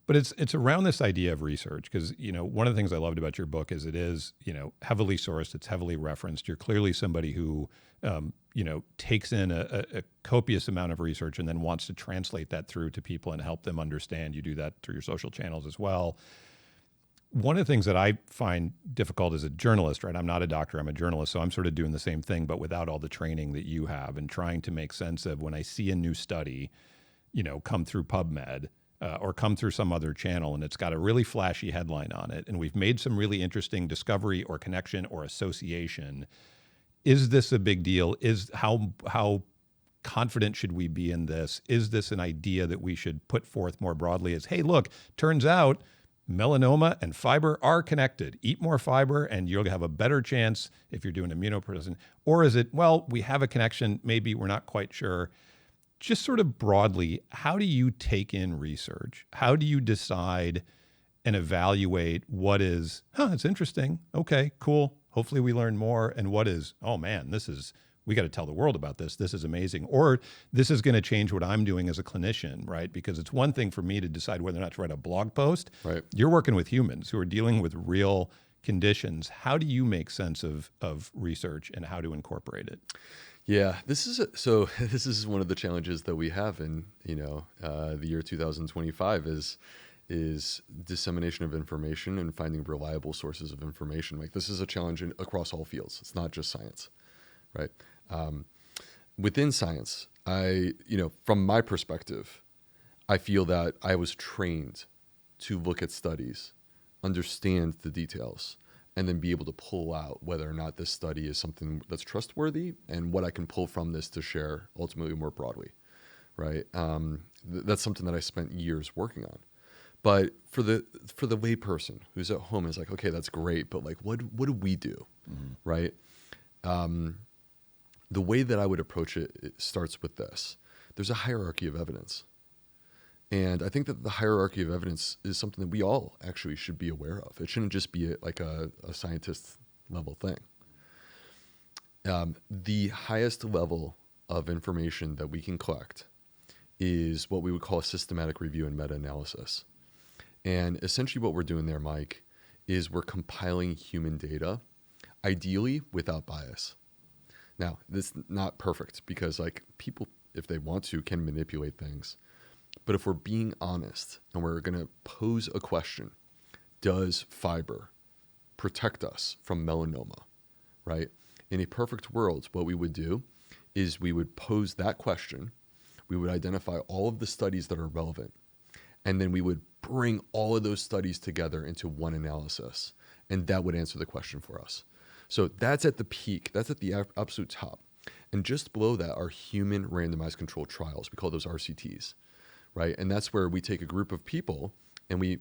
But it's around this idea of research, because, one of the things I loved about your book is it is, heavily sourced, it's heavily referenced. You're clearly somebody who, takes in a copious amount of research and then wants to translate that through to people and help them understand. You do that through your social channels as well. One of the things that I find difficult as a journalist, right? I'm not a doctor, I'm a journalist, so I'm sort of doing the same thing, but without all the training that you have, and trying to make sense of when I see a new study, come through PubMed, or come through some other channel, and it's got a really flashy headline on it, and we've made some really interesting discovery or connection or association. Is this a big deal? How confident should we be in this? Is this an idea that we should put forth more broadly as, hey, look, turns out melanoma and fiber are connected. Eat more fiber and you'll have a better chance if you're doing immunosuppression. Or is it, well, we have a connection, maybe we're not quite sure. Just sort of broadly, how do you take in research? How do you decide and evaluate what is, it's interesting. Okay, cool. Hopefully we learn more. And what is, oh man, we got to tell the world about this. This is amazing. Or this is going to change what I'm doing as a clinician, right? Because it's one thing for me to decide whether or not to write a blog post. Right. You're working with humans who are dealing with real conditions. How do you make sense of research and how to incorporate it? Yeah, this is one of the challenges that we have in the year 2025 is dissemination of information and finding reliable sources of information. Like this is a challenge across all fields. It's not just science, right? Within science, from my perspective, I feel that I was trained to look at studies, understand the details, and then be able to pull out whether or not this study is something that's trustworthy and what I can pull from this to share ultimately more broadly, right? That's something that I spent years working on. But for the lay person who's at home is like, okay, that's great, but like, what do we do, right? The way that I would approach it starts with this. There's a hierarchy of evidence. And I think that the hierarchy of evidence is something that we all actually should be aware of. It shouldn't just be like a scientist level thing. The highest level of information that we can collect is what we would call a systematic review and meta-analysis. And essentially what we're doing there, Mike, is we're compiling human data, ideally without bias. Now, this is not perfect because like people, if they want to, can manipulate things. But if we're being honest and we're going to pose a question, does fiber protect us from melanoma, right? In a perfect world, what we would do is we would pose that question. We would identify all of the studies that are relevant. And then we would bring all of those studies together into one analysis. And that would answer the question for us. So that's at the peak. That's at the absolute top. And just below that are human randomized controlled trials. We call those RCTs, right? And that's where we take a group of people and we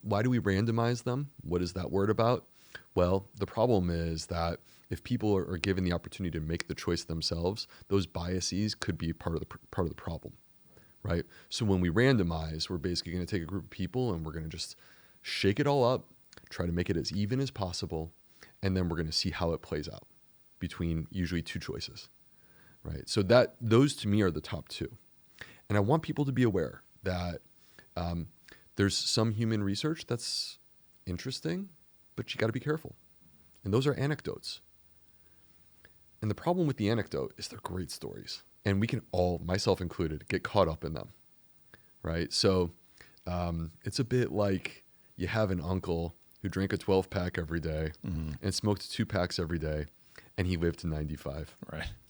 why do we randomize them? What is that word about? Well, the problem is that if people are given the opportunity to make the choice themselves, those biases could be part of the problem, right? So when we randomize, we're basically going to take a group of people and we're going to just shake it all up, try to make it as even as possible, and then we're going to see how it plays out between usually two choices, right? So those to me are the top two. And I want people to be aware that there's some human research that's interesting, but you got to be careful. And those are anecdotes. And the problem with the anecdote is they're great stories. And we can all, myself included, get caught up in them, right? So it's a bit like you have an uncle who drank a 12-pack every day and smoked 2 packs every day, and he lived to 95.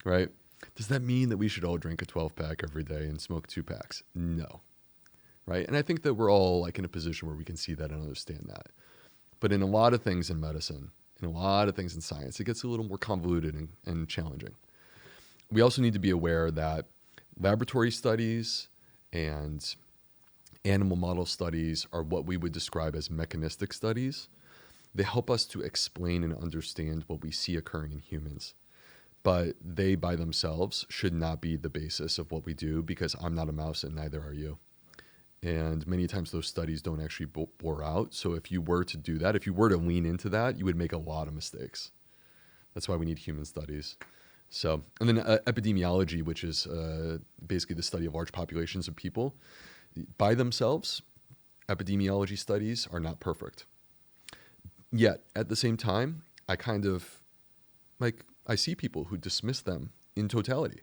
Right? Does that mean that we should all drink a 12-pack every day and smoke 2 packs? No. Right? And I think that we're all like in a position where we can see that and understand that. But in a lot of things in medicine, in a lot of things in science, it gets a little more convoluted and challenging. We also need to be aware that laboratory studies and animal model studies are what we would describe as mechanistic studies. They help us to explain and understand what we see occurring in humans. But they by themselves should not be the basis of what we do because I'm not a mouse and neither are you. And many times those studies don't actually bore out. So if you were to do that, if you were to lean into that, you would make a lot of mistakes. That's why we need human studies. So, and then epidemiology, which is basically the study of large populations of people. By themselves, epidemiology studies are not perfect. Yet, at the same time, I see people who dismiss them in totality.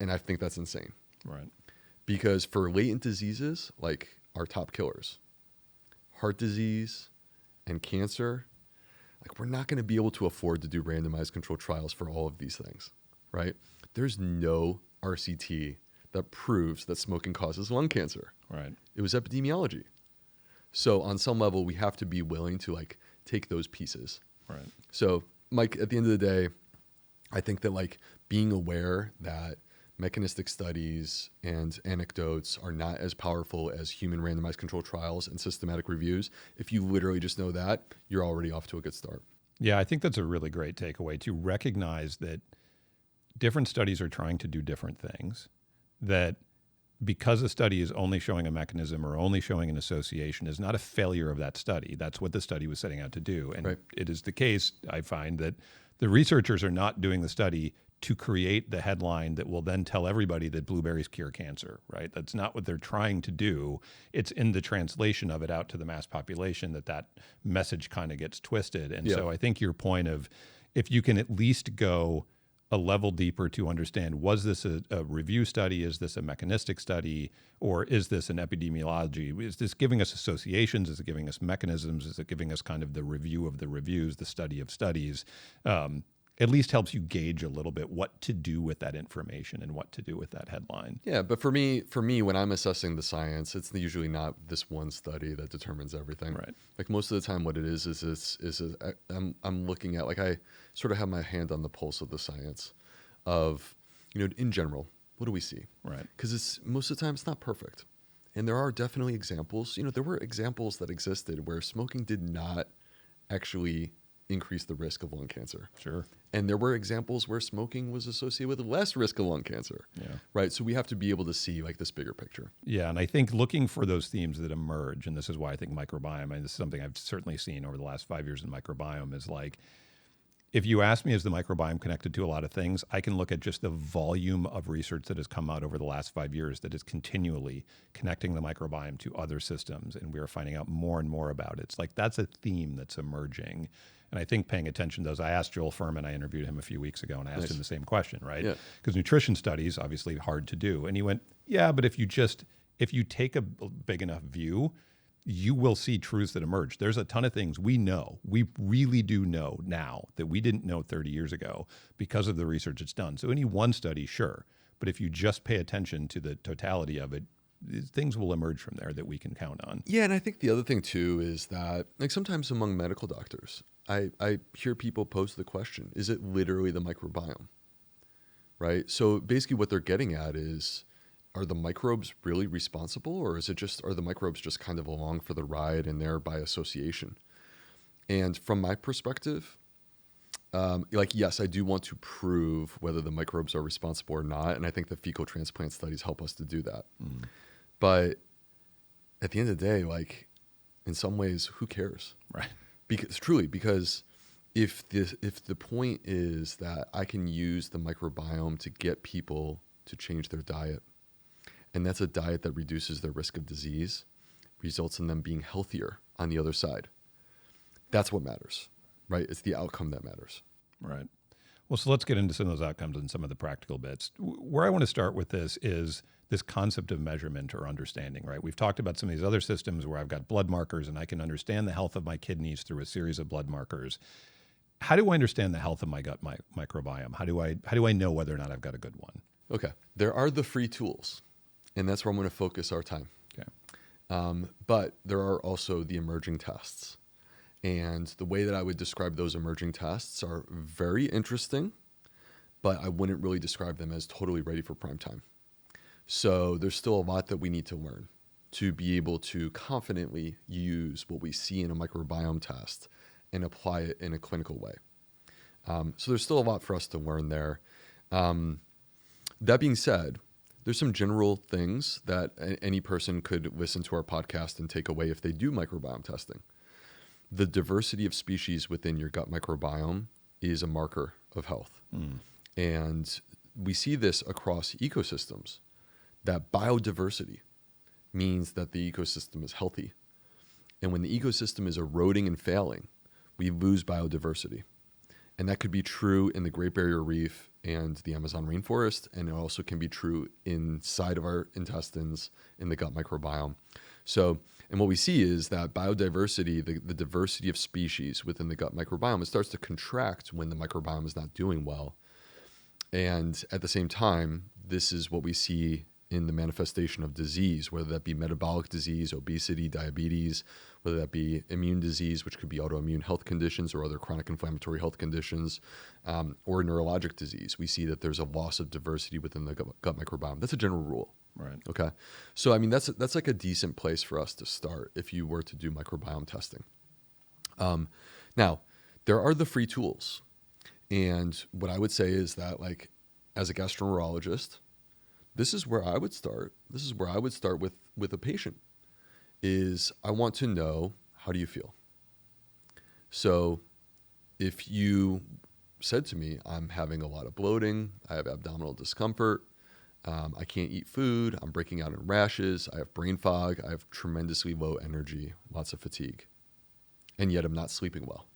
And I think that's insane. Right. Because for latent diseases, like our top killers, heart disease and cancer, like we're not going to be able to afford to do randomized controlled trials for all of these things, right? There's no RCT that proves that smoking causes lung cancer. Right. It was epidemiology. So on some level, we have to be willing to like take those pieces. Right. So Mike, at the end of the day, I think that like being aware that mechanistic studies and anecdotes are not as powerful as human randomized controlled trials and systematic reviews. If you literally just know that, you're already off to a good start. Yeah, I think that's a really great takeaway, to recognize that different studies are trying to do different things, that because a study is only showing a mechanism or only showing an association is not a failure of that study. That's what the study was setting out to do. And right. It is the case, I find, that the researchers are not doing the study to create the headline that will then tell everybody that blueberries cure cancer, right? That's not what they're trying to do. It's in the translation of it out to the mass population that message kind of gets twisted. And so I think your point of, if you can at least go a level deeper to understand, was this a review study? Is this a mechanistic study? Or is this an epidemiology? Is this giving us associations? Is it giving us mechanisms? Is it giving us kind of the review of the reviews, the study of studies? At least helps you gauge a little bit what to do with that information and what to do with that headline. Yeah, but for me, when I'm assessing the science, it's usually not this one study that determines everything. Right. Like most of the time, what it is I'm looking at, like, I sort of have my hand on the pulse of the science of, in general, what do we see? Right. Because it's most of the time it's not perfect, and there are definitely examples. There were examples that existed where smoking did not actually increase the risk of lung cancer. Sure. And there were examples where smoking was associated with less risk of lung cancer. Yeah. Right. So we have to be able to see like this bigger picture. Yeah. And I think looking for those themes that emerge, and this is why I think microbiome, and this is something I've certainly seen over the last 5 years in microbiome, is like, if you ask me, is the microbiome connected to a lot of things? I can look at just the volume of research that has come out over the last 5 years that is continually connecting the microbiome to other systems. And we are finding out more and more about it. It's like, that's a theme that's emerging. And I think paying attention to those, I asked Joel Furman, I interviewed him a few weeks ago, and I asked him the same question, right? Because nutrition studies, obviously hard to do. And he went, yeah, but if you take a big enough view, you will see truths that emerge. There's a ton of things we know. We really do know now that we didn't know 30 years ago because of the research it's done. So any one study, sure. But if you just pay attention to the totality of it, things will emerge from there that we can count on. Yeah, and I think the other thing too is that, like, sometimes among medical doctors, I hear people pose the question, is it literally the microbiome? Right? So basically what they're getting at is, are the microbes really responsible, or are the microbes just kind of along for the ride and they're by association? And from my perspective, yes, I do want to prove whether the microbes are responsible or not. And I think the fecal transplant studies help us to do that. Mm. But at the end of the day, like, in some ways, who cares? Right. Because if the point is that I can use the microbiome to get people to change their diet, and that's a diet that reduces their risk of disease, results in them being healthier on the other side, that's what matters, right? It's the outcome that matters. Right. Well, so let's get into some of those outcomes and some of the practical bits. Where I want to start with this is this concept of measurement or understanding, right? We've talked about some of these other systems where I've got blood markers and I can understand the health of my kidneys through a series of blood markers. How do I understand the health of my gut microbiome? How do I know whether or not I've got a good one? Okay. There are the free tools, and that's where I'm going to focus our time. Okay. But there are also the emerging tests. And the way that I would describe those emerging tests are very interesting, but I wouldn't really describe them as totally ready for prime time. So there's still a lot that we need to learn to be able to confidently use what we see in a microbiome test and apply it in a clinical way. So there's still a lot for us to learn there. That being said, there's some general things that any person could listen to our podcast and take away if they do microbiome testing. The diversity of species within your gut microbiome is a marker of health. Mm. And we see this across ecosystems, that biodiversity means that the ecosystem is healthy. And when the ecosystem is eroding and failing, we lose biodiversity. And that could be true in the Great Barrier Reef and the Amazon rainforest, and it also can be true inside of our intestines in the gut microbiome. So, and what we see is that biodiversity, the diversity of species within the gut microbiome, it starts to contract when the microbiome is not doing well. And at the same time, this is what we see in the manifestation of disease, whether that be metabolic disease, obesity, diabetes, whether that be immune disease, which could be autoimmune health conditions or other chronic inflammatory health conditions, or neurologic disease. We see that there's a loss of diversity within the gut microbiome. That's a general rule. Right. Okay. So, I mean, that's like a decent place for us to start if you were to do microbiome testing. Now, there are the free tools. And what I would say is that, like, as a gastroenterologist, this is where I would start. This is where I would start with a patient is I want to know, how do you feel? So if you said to me, I'm having a lot of bloating, I have abdominal discomfort, I can't eat food, I'm breaking out in rashes, I have brain fog, I have tremendously low energy, lots of fatigue, and yet I'm not sleeping well.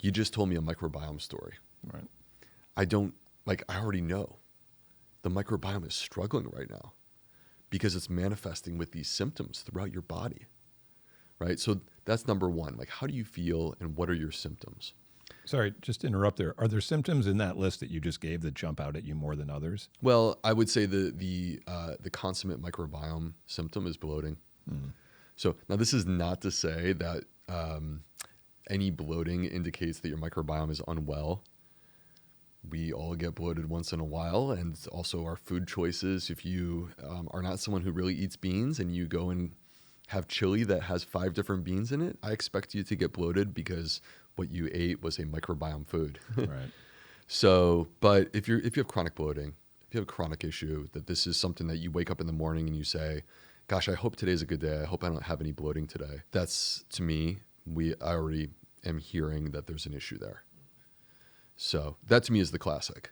You just told me a microbiome story. Right. I already know the microbiome is struggling right now because it's manifesting with these symptoms throughout your body, right? So that's number one. Like, how do you feel and what are your symptoms? Sorry, just to interrupt there. Are there symptoms in that list that you just gave that jump out at you more than others? Well, I would say the consummate microbiome symptom is bloating. So now this is not to say that any bloating indicates that your microbiome is unwell. We all get bloated once in a while, and also our food choices. If you are not someone who really eats beans and you go and have chili that has 5 different beans in it, I expect you to get bloated because what you ate was a microbiome food. Right. So, but if you have chronic bloating, if you have a chronic issue, that this is something that you wake up in the morning and you say, gosh, I hope today's a good day. I hope I don't have any bloating today. That's, to me, I already am hearing that there's an issue there. So that to me is the classic.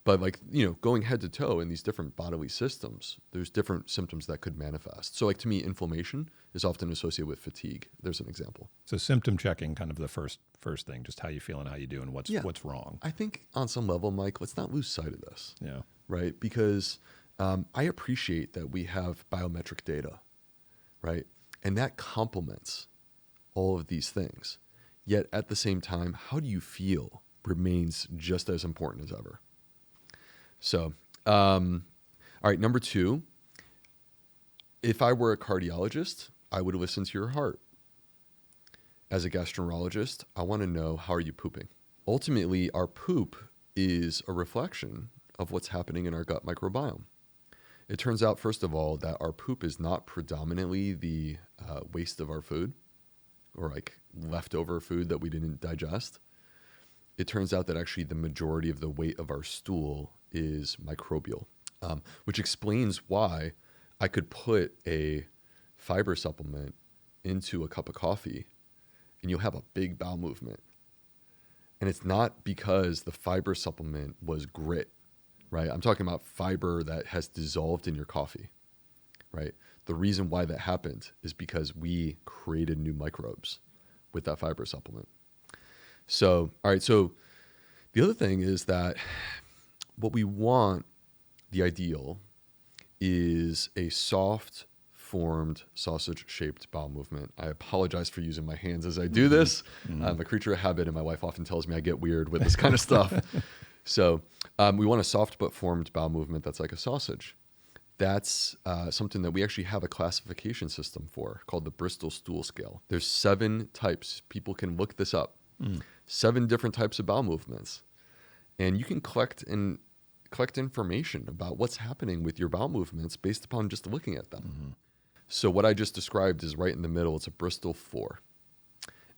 But like, going head to toe in these different bodily systems, there's different symptoms that could manifest. So like to me, inflammation is often associated with fatigue. There's an example. So symptom checking, kind of the first thing, just how you feel and how you do and what's wrong. I think on some level, Mike, let's not lose sight of this. Yeah. Right? Because I appreciate that we have biometric data, right? And that complements all of these things. Yet at the same time, how do you feel remains just as important as ever. So, all right, number 2, if I were a cardiologist, I would listen to your heart. As a gastroenterologist, I want to know, how are you pooping? Ultimately, our poop is a reflection of what's happening in our gut microbiome. It turns out, first of all, that our poop is not predominantly the waste of our food or like leftover food that we didn't digest. It turns out that actually the majority of the weight of our stool is microbial, which explains why I could put a fiber supplement into a cup of coffee and you'll have a big bowel movement. And it's not because the fiber supplement was grit, right? I'm talking about fiber that has dissolved in your coffee, right? The reason why that happened is because we created new microbes with that fiber supplement. So, all right, so the other thing is that what we want, the ideal, is a soft formed sausage-shaped bowel movement. I apologize for using my hands as I do this. I'm a creature of habit, and my wife often tells me I get weird with this kind of stuff. So we want a soft but formed bowel movement that's like a sausage. That's something that we actually have a classification system for called the Bristol Stool Scale. There's 7 types. People can look this up. 7 different types of bowel movements. And you can collect information about what's happening with your bowel movements based upon just looking at them. So what I just described is right in the middle. It's a Bristol 4.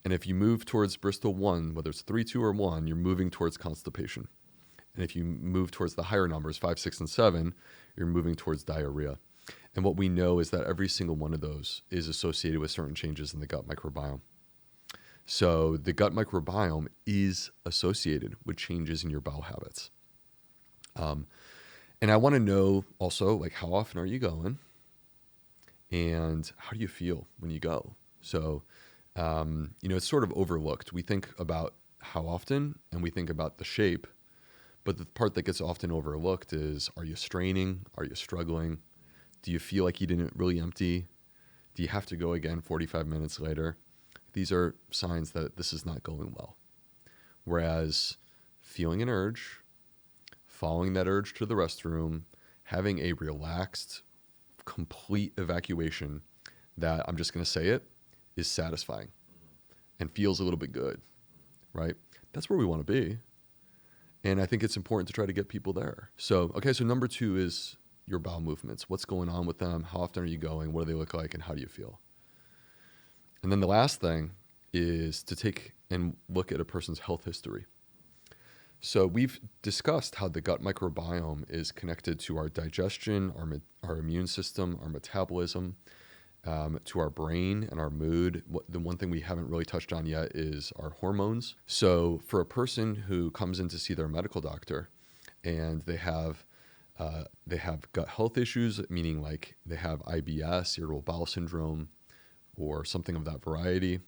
And if you move towards Bristol 1, whether it's 3, 2, or 1, you're moving towards constipation. And if you move towards the higher numbers, 5, 6, and 7, you're moving towards diarrhea. And what we know is that every single one of those is associated with certain changes in the gut microbiome. So the gut microbiome is associated with changes in your bowel habits. And I want to know also, like, how often are you going? And how do you feel when you go? So, it's sort of overlooked. We think about how often and we think about the shape, but the part that gets often overlooked is, are you straining? Are you struggling? Do you feel like you didn't really empty? Do you have to go again 45 minutes later? These are signs that this is not going well. Whereas feeling an urge, following that urge to the restroom, having a relaxed, complete evacuation that, I'm just going to say it, is satisfying and feels a little bit good, right? That's where we want to be. And I think it's important to try to get people there. So number 2 is your bowel movements. What's going on with them? How often are you going? What do they look like? And how do you feel? And then the last thing is to take and look at a person's health history. So we've discussed how the gut microbiome is connected to our digestion, our immune system, our metabolism, to our brain and our mood. The one thing we haven't really touched on yet is our hormones. So for a person who comes in to see their medical doctor and they have gut health issues, meaning like they have IBS, irritable bowel syndrome, or something of that variety,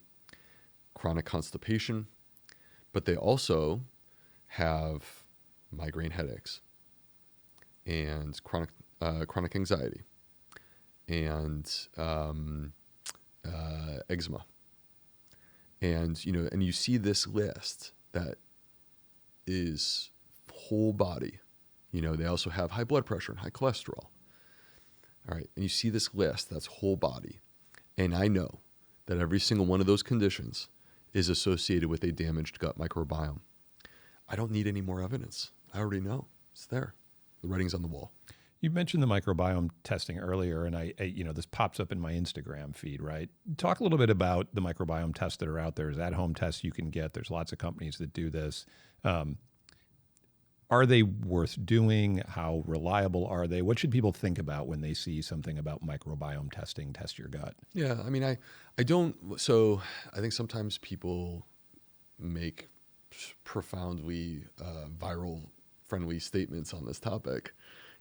chronic constipation, but they also have migraine headaches and chronic anxiety and eczema. And, and you see this list that is whole body. They also have high blood pressure and high cholesterol. All right. And you see this list that's whole body. And I know that every single one of those conditions is associated with a damaged gut microbiome. I don't need any more evidence. I already know. It's there. The writing's on the wall. You mentioned the microbiome testing earlier, and I this pops up in my Instagram feed, right? Talk a little bit about the microbiome tests that are out there. There's at-home tests you can get. There's lots of companies that do this. Are they worth doing? How reliable are they? What should people think about when they see something about microbiome testing, test your gut? Yeah, I mean, I don't, so I think sometimes people make profoundly viral-friendly statements on this topic,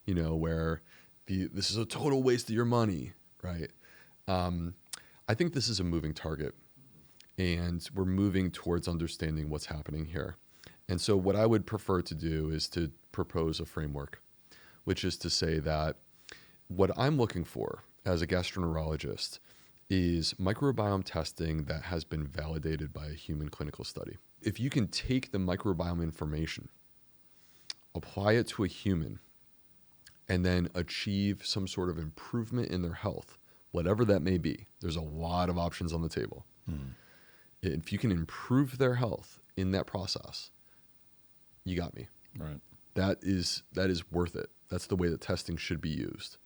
where this is a total waste of your money, right? I think this is a moving target, and we're moving towards understanding what's happening here. And so what I would prefer to do is to propose a framework, which is to say that what I'm looking for as a gastroenterologist is microbiome testing that has been validated by a human clinical study. If you can take the microbiome information, apply it to a human, and then achieve some sort of improvement in their health, whatever that may be, there's a lot of options on the table. If you can improve their health in that process, you got me. Right. That is worth it. That's the way that testing should be used,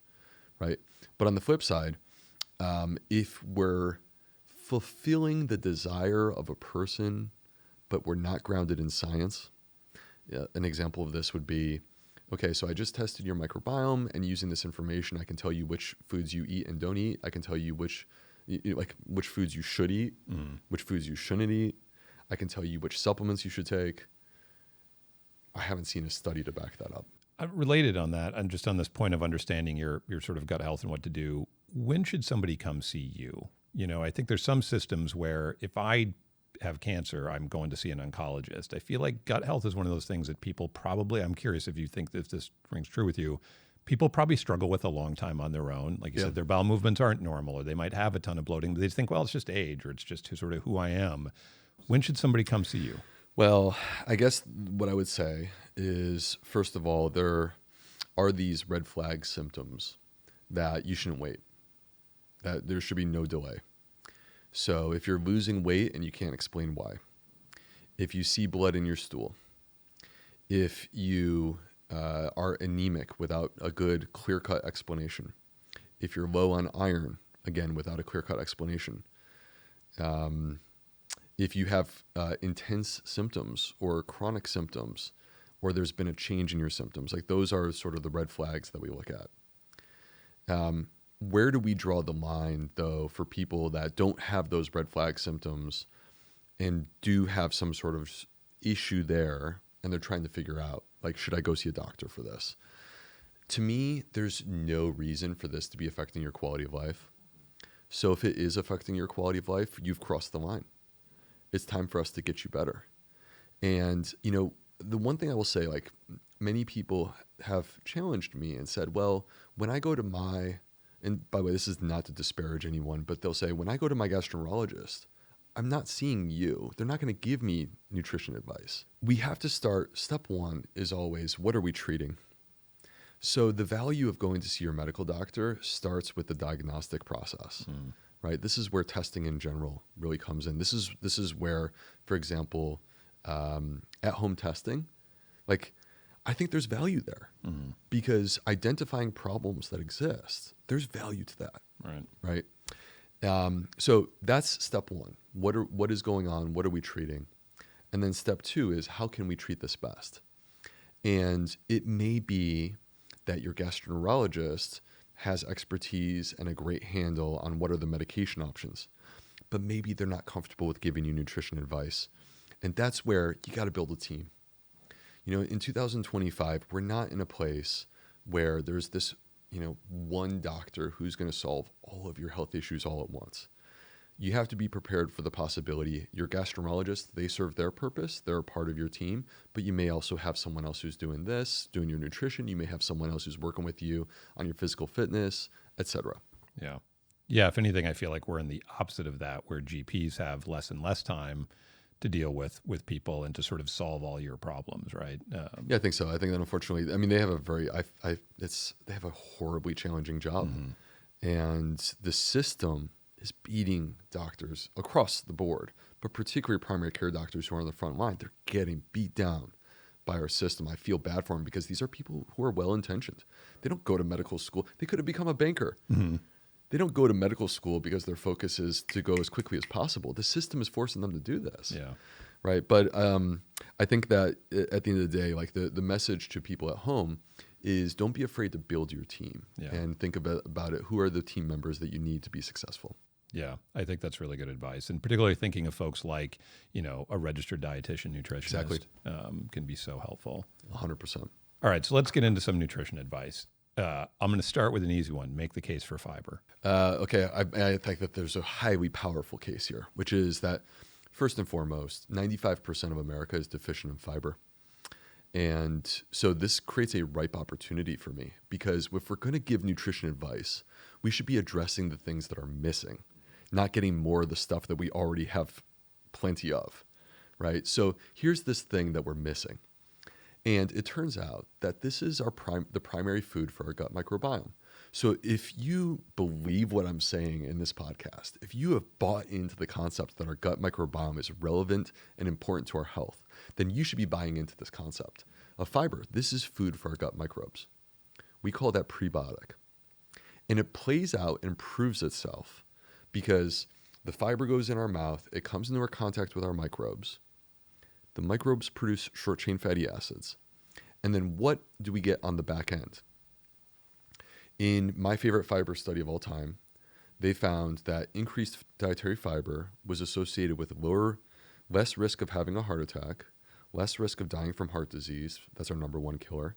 right? But on the flip side, if we're fulfilling the desire of a person, but we're not grounded in science, an example of this would be, okay, so I just tested your microbiome, and using this information, I can tell you which foods you eat and don't eat. I can tell you which foods you should eat, which foods you shouldn't eat. I can tell you which supplements you should take. I haven't seen a study to back that up. Related on that, and just on this point of understanding your sort of gut health and what to do, when should somebody come see you? I think there's some systems where if I have cancer, I'm going to see an oncologist. I feel like gut health is one of those things that people probably, I'm curious if you think that this rings true with you, people probably struggle with a long time on their own. Like you said, their bowel movements aren't normal, or they might have a ton of bloating, but they just think, well, it's just age, or it's just sort of who I am. When should somebody come see you? Well, I guess what I would say is, first of all, there are these red flag symptoms that you shouldn't wait, that there should be no delay. So if you're losing weight and you can't explain why, if you see blood in your stool, if you are anemic without a good clear-cut explanation, if you're low on iron, again, without a clear-cut explanation, if you have intense symptoms or chronic symptoms, or there's been a change in your symptoms, like those are sort of the red flags that we look at. Where do we draw the line, though, for people that don't have those red flag symptoms and do have some sort of issue there, and they're trying to figure out, like, should I go see a doctor for this? To me, there's no reason for this to be affecting your quality of life. So if it is affecting your quality of life, you've crossed the line. It's time for us to get you better. And, the one thing I will say, like, many people have challenged me and said, well, when I go to and by the way, this is not to disparage anyone, but they'll say, when I go to my gastroenterologist, I'm not seeing you. They're not going to give me nutrition advice. We have to start, step one is always, what are we treating? So the value of going to see your medical doctor starts with the diagnostic process, right? This is where testing in general really comes in. This is where, for example, at-home testing, like I think there's value there because identifying problems that exist, there's value to that, right? So that's step one. What is going on? What are we treating? And then step two is how can we treat this best? And it may be that your gastroenterologist has expertise and a great handle on what are the medication options, but maybe they're not comfortable with giving you nutrition advice. And that's where you got to build a team. You know, in 2025, we're not in a place where there's this, one doctor who's going to solve all of your health issues all at once. You have to be prepared for the possibility. Your gastroenterologist, they serve their purpose. They're a part of your team, but you may also have someone else who's doing this, doing your nutrition. You may have someone else who's working with you on your physical fitness, etc. Yeah. Yeah. If anything, I feel like we're in the opposite of that, where GPs have less and less time to deal with people and to sort of solve all your problems, right? Yeah, I think so. I think that unfortunately, I mean, they have a they have a horribly challenging job, and the system is beating doctors across the board, but particularly primary care doctors who are on the front line. They're getting beat down by our system. I feel bad for them because these are people who are well-intentioned. They don't go to medical school. They could have become a banker. They don't go to medical school because their focus is to go as quickly as possible. The system is forcing them to do this. Yeah. Right. But I think that at the end of the day, like the message to people at home is don't be afraid to build your team and think about it. Who are the team members that you need to be successful? Yeah, I think that's really good advice. And particularly thinking of folks like, a registered dietitian, nutritionist can be so helpful. 100%. All right, so let's get into some nutrition advice. I'm going to start with an easy one. Make the case for fiber. Okay, I think that there's a highly powerful case here, which is that first and foremost, 95% of America is deficient in fiber. And so this creates a ripe opportunity for me because if we're going to give nutrition advice, we should be addressing the things that are missing, not getting more of the stuff that we already have plenty of, right? So here's this thing that we're missing. And it turns out that this is the primary food for our gut microbiome. So if you believe what I'm saying in this podcast, if you have bought into the concept that our gut microbiome is relevant and important to our health, then you should be buying into this concept of fiber. This is food for our gut microbes. We call that prebiotic. And it plays out and proves itself because the fiber goes in our mouth, it comes into our contact with our microbes. The microbes produce short-chain fatty acids. And then what do we get on the back end? In my favorite fiber study of all time, they found that increased dietary fiber was associated with less risk of having a heart attack, less risk of dying from heart disease, that's our number one killer,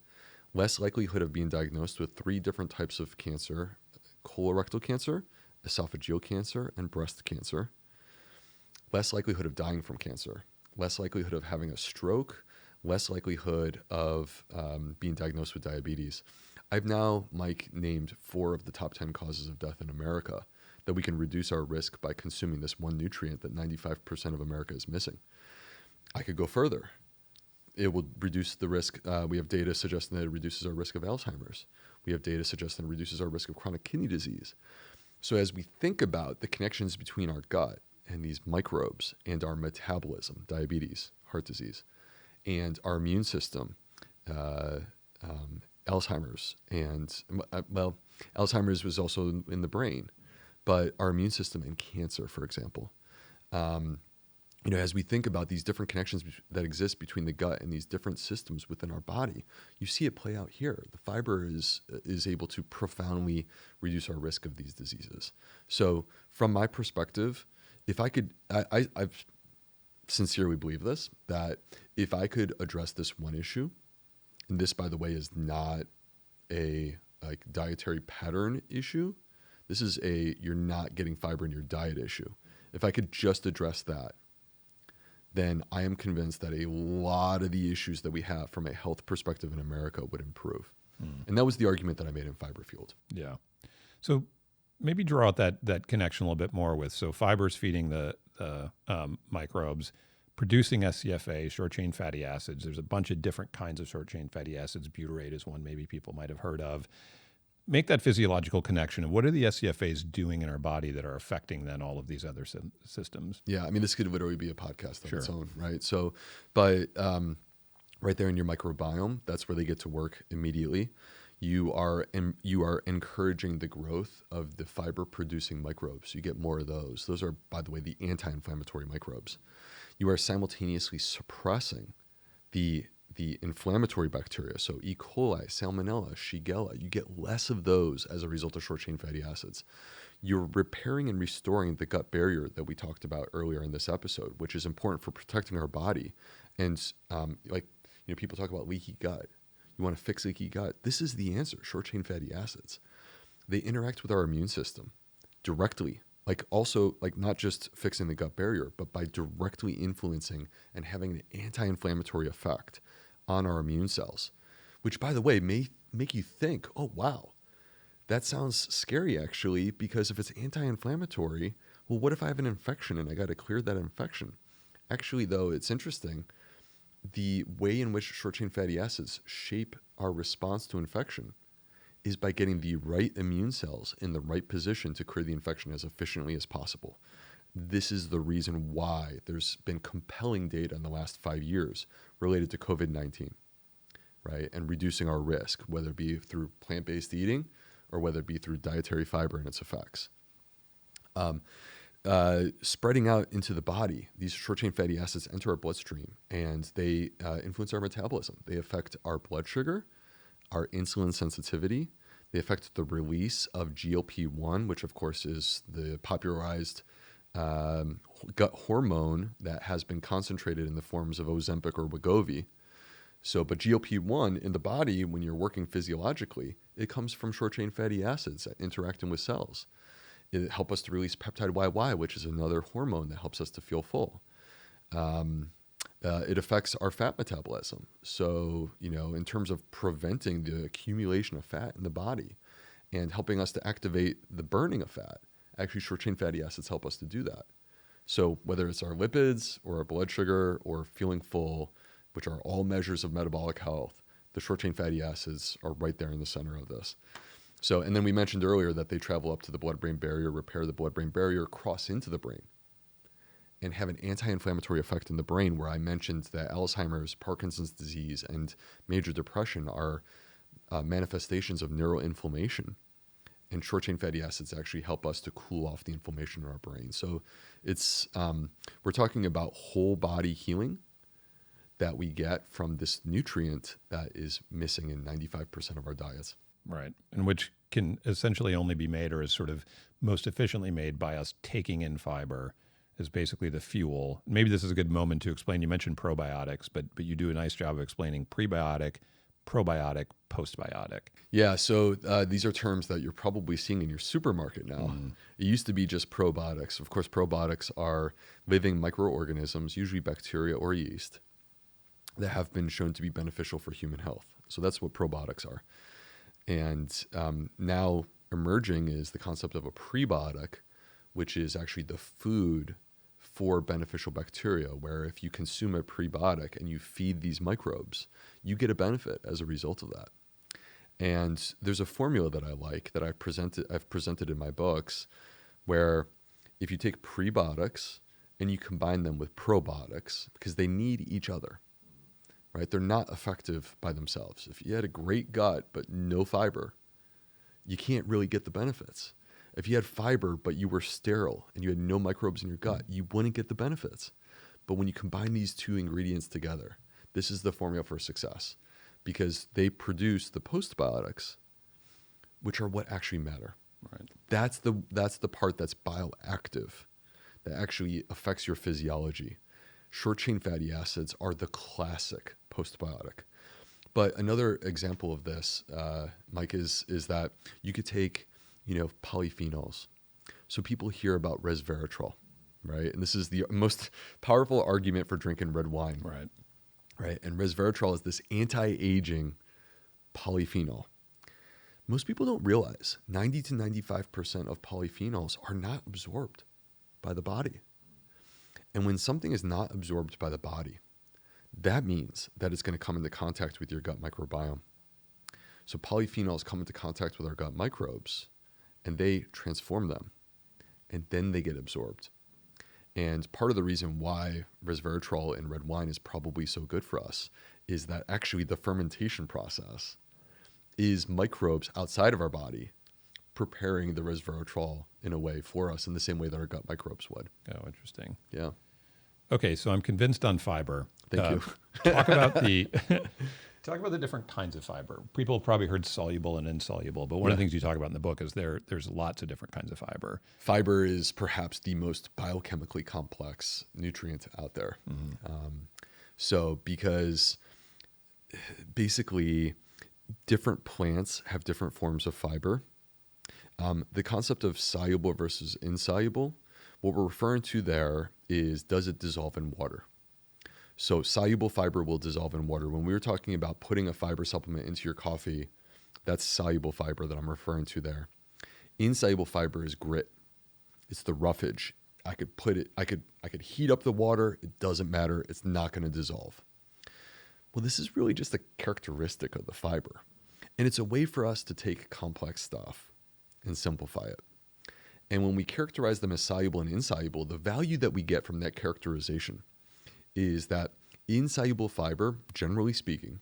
less likelihood of being diagnosed with 3 different types of cancer: colorectal cancer, esophageal cancer, and breast cancer, less likelihood of dying from cancer, less likelihood of having a stroke, less likelihood of being diagnosed with diabetes. I've now, Mike, named 4 of the top 10 causes of death in America that we can reduce our risk by consuming this one nutrient that 95% of America is missing. I could go further. It will reduce the risk. We have data suggesting that it reduces our risk of Alzheimer's. We have data suggesting it reduces our risk of chronic kidney disease. So as we think about the connections between our gut and these microbes and our metabolism, diabetes, heart disease, and our immune system, Alzheimer's, and Alzheimer's was also in the brain, but our immune system and cancer, for example. As we think about these different connections that exist between the gut and these different systems within our body, you see it play out here. The fiber is able to profoundly reduce our risk of these diseases. So from my perspective, if I could, I sincerely believe this, that if I could address this one issue, and this, by the way, is not a dietary pattern issue. This is you're not getting fiber in your diet issue. If I could just address that, then I am convinced that a lot of the issues that we have from a health perspective in America would improve. And that was the argument that I made in Fiber Fueled. Yeah. So maybe draw out that connection a little bit more with, so fiber's feeding the microbes, producing SCFA, short-chain fatty acids. There's a bunch of different kinds of short-chain fatty acids. Butyrate is one maybe people might have heard of. Make that physiological connection. And what are the SCFAs doing in our body that are affecting then all of these other systems? Yeah, I mean, this could literally be a podcast on Sure. its own, right? So, but right there in your microbiome, that's where they get to work immediately. You are encouraging the growth of the fiber-producing microbes. You get more of those. Those are, by the way, the anti-inflammatory microbes. You are simultaneously suppressing the inflammatory bacteria. So E. coli, Salmonella, Shigella, you get less of those as a result of short-chain fatty acids. You're repairing and restoring the gut barrier that we talked about earlier in this episode, which is important for protecting our body. And people talk about leaky gut. You want to fix leaky gut. This is the answer, short-chain fatty acids. They interact with our immune system directly, also not just fixing the gut barrier, but by directly influencing and having an anti-inflammatory effect on our immune cells, which, by the way, may make you think, oh, wow, that sounds scary, actually, because if it's anti-inflammatory, well, what if I have an infection and I got to clear that infection? Actually, though, it's interesting. The way in which short-chain fatty acids shape our response to infection is by getting the right immune cells in the right position to clear the infection as efficiently as possible. This is the reason why there's been compelling data in the last 5 years related to COVID-19, right? And reducing our risk, whether it be through plant-based eating or whether it be through dietary fiber and its effects. Spreading out into the body, these short-chain fatty acids enter our bloodstream and they influence our metabolism. They affect our blood sugar, our insulin sensitivity. They affect the release of GLP-1, which of course is the popularized gut hormone that has been concentrated in the forms of Ozempic or Wegovy. But GLP-1 in the body, when you're working physiologically, it comes from short-chain fatty acids interacting with cells. It helps us to release peptide YY, which is another hormone that helps us to feel full. It affects our fat metabolism. So, in terms of preventing the accumulation of fat in the body and helping us to activate the burning of fat, actually short-chain fatty acids help us to do that. So whether it's our lipids or our blood sugar or feeling full, which are all measures of metabolic health, the short-chain fatty acids are right there in the center of this. So, and then we mentioned earlier that they travel up to the blood-brain barrier, repair the blood-brain barrier, cross into the brain, and have an anti-inflammatory effect in the brain, where I mentioned that Alzheimer's, Parkinson's disease, and major depression are manifestations of neuroinflammation. And short-chain fatty acids actually help us to cool off the inflammation in our brain. So it's we're talking about whole body healing that we get from this nutrient that is missing in 95% of our diets. Right. And which can essentially only be made, or is sort of most efficiently made, by us taking in fiber as basically the fuel. Maybe this is a good moment to explain. You mentioned probiotics, but you do a nice job of explaining prebiotic, probiotic, postbiotic. Yeah, so these are terms that you're probably seeing in your supermarket now. It used to be just probiotics. Of course, probiotics are living microorganisms, usually bacteria or yeast, that have been shown to be beneficial for human health. So that's what probiotics are. And now emerging is the concept of a prebiotic, which is actually the food for beneficial bacteria, where if you consume a prebiotic and you feed these microbes, you get a benefit as a result of that. And there's a formula that I like that I've presented in my books, where if you take prebiotics and you combine them with probiotics, because they need each other, right? They're not effective by themselves. If you had a great gut but no fiber, you can't really get the benefits. If you had fiber but you were sterile and you had no microbes in your gut, you wouldn't get the benefits. But when you combine these two ingredients together, this is the formula for success, because they produce the postbiotics, which are what actually matter. Right. That's the part that's bioactive, that actually affects your physiology. Short-chain fatty acids are the classic postbiotic. But another example of this, Mike, is that you could take, polyphenols. So people hear about resveratrol, right? And this is the most powerful argument for drinking red wine. Right. And resveratrol is this anti-aging polyphenol. Most people don't realize 90 to 95% of polyphenols are not absorbed by the body. And when something is not absorbed by the body, that means that it's going to come into contact with your gut microbiome. So polyphenols come into contact with our gut microbes, and they transform them, and then they get absorbed. And part of the reason why resveratrol in red wine is probably so good for us is that actually the fermentation process is microbes outside of our body preparing the resveratrol in a way for us in the same way that our gut microbes would. Oh, interesting. Yeah. Okay, so I'm convinced on fiber. Thank you. Talk about the different kinds of fiber. People have probably heard soluble and insoluble, but one of the things you talk about in the book is there's lots of different kinds of fiber. Fiber is perhaps the most biochemically complex nutrient out there. So because basically different plants have different forms of fiber. The concept of soluble versus insoluble, what we're referring to there is, does it dissolve in water? So soluble fiber will dissolve in water. When we were talking about putting a fiber supplement into your coffee, that's soluble fiber that I'm referring to there. Insoluble fiber is grit. It's the roughage. I could heat up the water. It doesn't matter. It's not going to dissolve. Well, this is really just a characteristic of the fiber. And it's a way for us to take complex stuff and simplify it. And when we characterize them as soluble and insoluble, the value that we get from that characterization is that insoluble fiber, generally speaking,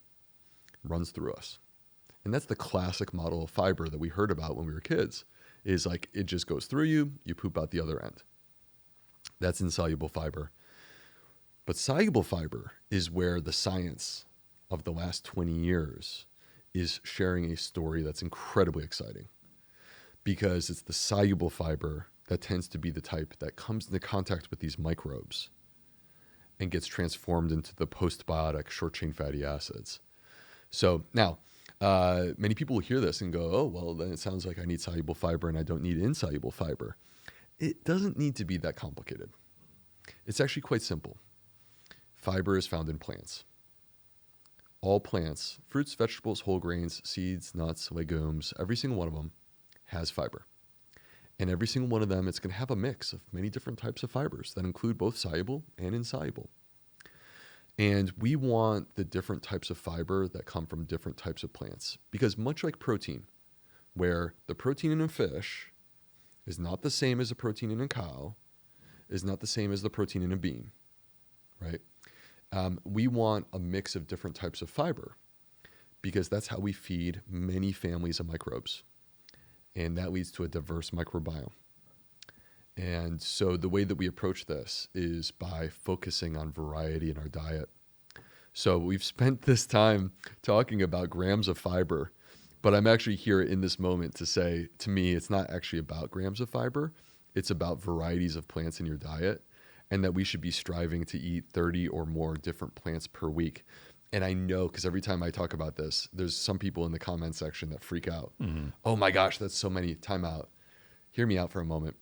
runs through us. And that's the classic model of fiber that we heard about when we were kids, is like it just goes through you, you poop out the other end. That's insoluble fiber. But soluble fiber is where the science of the last 20 years is sharing a story that's incredibly exciting, because it's the soluble fiber that tends to be the type that comes into contact with these microbes and gets transformed into the postbiotic short-chain fatty acids. So now, many people will hear this and go, oh, well, then it sounds like I need soluble fiber and I don't need insoluble fiber. It doesn't need to be that complicated. It's actually quite simple. Fiber is found in plants. All plants, fruits, vegetables, whole grains, seeds, nuts, legumes, every single one of them has fiber. And every single one of them, it's going to have a mix of many different types of fibers that include both soluble and insoluble. And we want the different types of fiber that come from different types of plants, because much like protein, where the protein in a fish is not the same as the protein in a cow, is not the same as the protein in a bean, right? We want a mix of different types of fiber, because that's how we feed many families of microbes. And that leads to a diverse microbiome. And so the way that we approach this is by focusing on variety in our diet. So we've spent this time talking about grams of fiber, but I'm actually here in this moment to say, to me, it's not actually about grams of fiber. It's about varieties of plants in your diet, and that we should be striving to eat 30 or more different plants per week. And I know, because every time I talk about this, there's some people in the comment section that freak out. Mm-hmm. Oh my gosh, that's so many. Time out. Hear me out for a moment.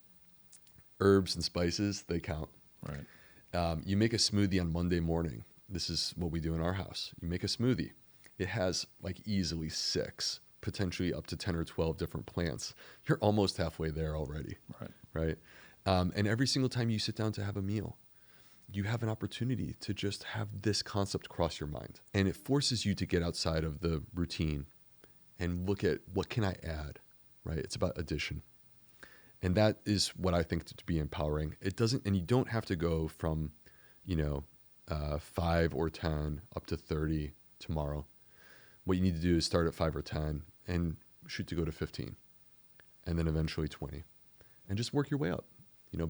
Herbs and spices, they count. Right. You make a smoothie on Monday morning. This is what we do in our house. You make a smoothie. It has like easily 6, potentially up to 10 or 12 different plants. You're almost halfway there already. Right. And every single time you sit down to have a meal, you have an opportunity to just have this concept cross your mind. And it forces you to get outside of the routine and look at, what can I add, right? It's about addition. And that is what I think to be empowering. It doesn't, and you don't have to go from, 5 or 10 up to 30 tomorrow. What you need to do is start at 5 or 10 and shoot to go to 15, and then eventually 20, and just work your way up,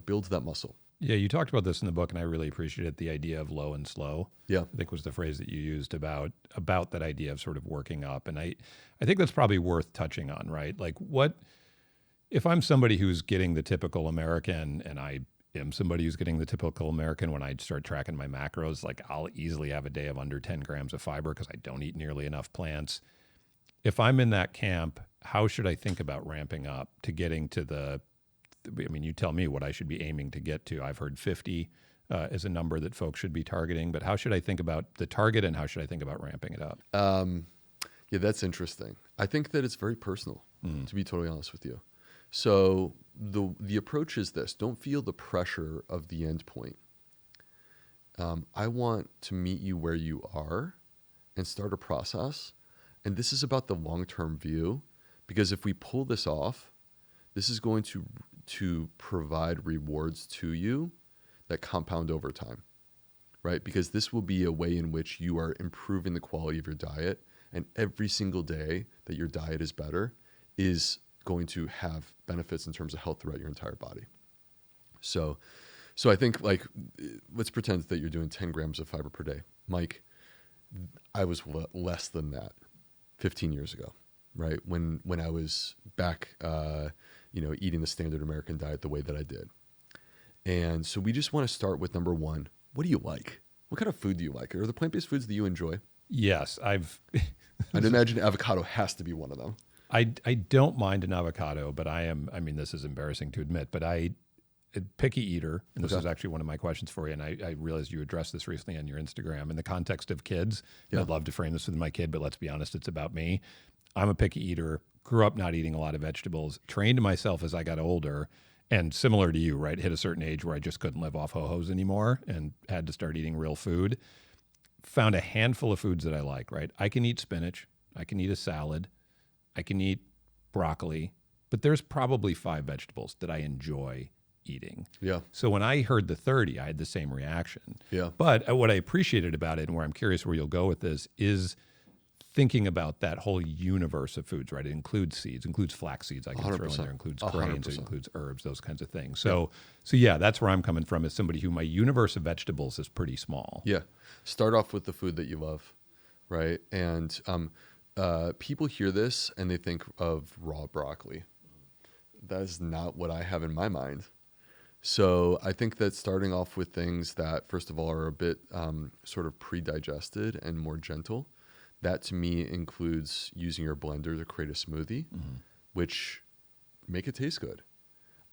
build that muscle. Yeah, you talked about this in the book, and I really appreciated the idea of low and slow. Yeah. I think was the phrase that you used about that idea of sort of working up. And I think that's probably worth touching on, right? Like, what if I'm somebody who's getting the typical American, and I am somebody who's getting the typical American when I start tracking my macros, like I'll easily have a day of under 10 grams of fiber because I don't eat nearly enough plants. If I'm in that camp, how should I think about ramping up to getting to you tell me what I should be aiming to get to. I've heard 50 is a number that folks should be targeting, but how should I think about the target, and how should I think about ramping it up? Yeah, that's interesting. I think that it's very personal, to be totally honest with you. So the approach is this: don't feel the pressure of the end point. I want to meet you where you are and start a process. And this is about the long-term view, because if we pull this off, this is going to provide rewards to you that compound over time, right? Because this will be a way in which you are improving the quality of your diet, and every single day that your diet is better is going to have benefits in terms of health throughout your entire body. So I think, like, let's pretend that you're doing 10 grams of fiber per day. Mike, I was less than that 15 years ago, right? When I was back, eating the standard American diet the way that I did. And so we just want to start with number one. What do you like? What kind of food do you like? Are there plant-based foods that you enjoy? Yes, I'd imagine avocado has to be one of them. I don't mind an avocado, but this is embarrassing to admit, but a picky eater, and this is actually one of my questions for you, and I realized you addressed this recently on your Instagram in the context of kids. Yeah. I'd love to frame this with my kid, but let's be honest, it's about me. I'm a picky eater, grew up not eating a lot of vegetables, trained myself as I got older, and similar to you, right, hit a certain age where I just couldn't live off ho-hos anymore and had to start eating real food. Found a handful of foods that I like, right? I can eat spinach, I can eat a salad, I can eat broccoli, but there's probably 5 vegetables that I enjoy eating. Yeah. So when I heard the 30, I had the same reaction. Yeah. But what I appreciated about it, and where I'm curious where you'll go with this, is thinking about that whole universe of foods, right? It includes seeds, includes flax seeds, I can 100%. Throw in there, includes grains, 100%. It includes herbs, those kinds of things. So yeah, that's where I'm coming from, as somebody who my universe of vegetables is pretty small. Yeah. Start off with the food that you love, right? And people hear this and they think of raw broccoli. That is not what I have in my mind. So I think that starting off with things that, first of all, are a bit sort of pre-digested and more gentle, that to me includes using your blender to create a smoothie, which make it taste good.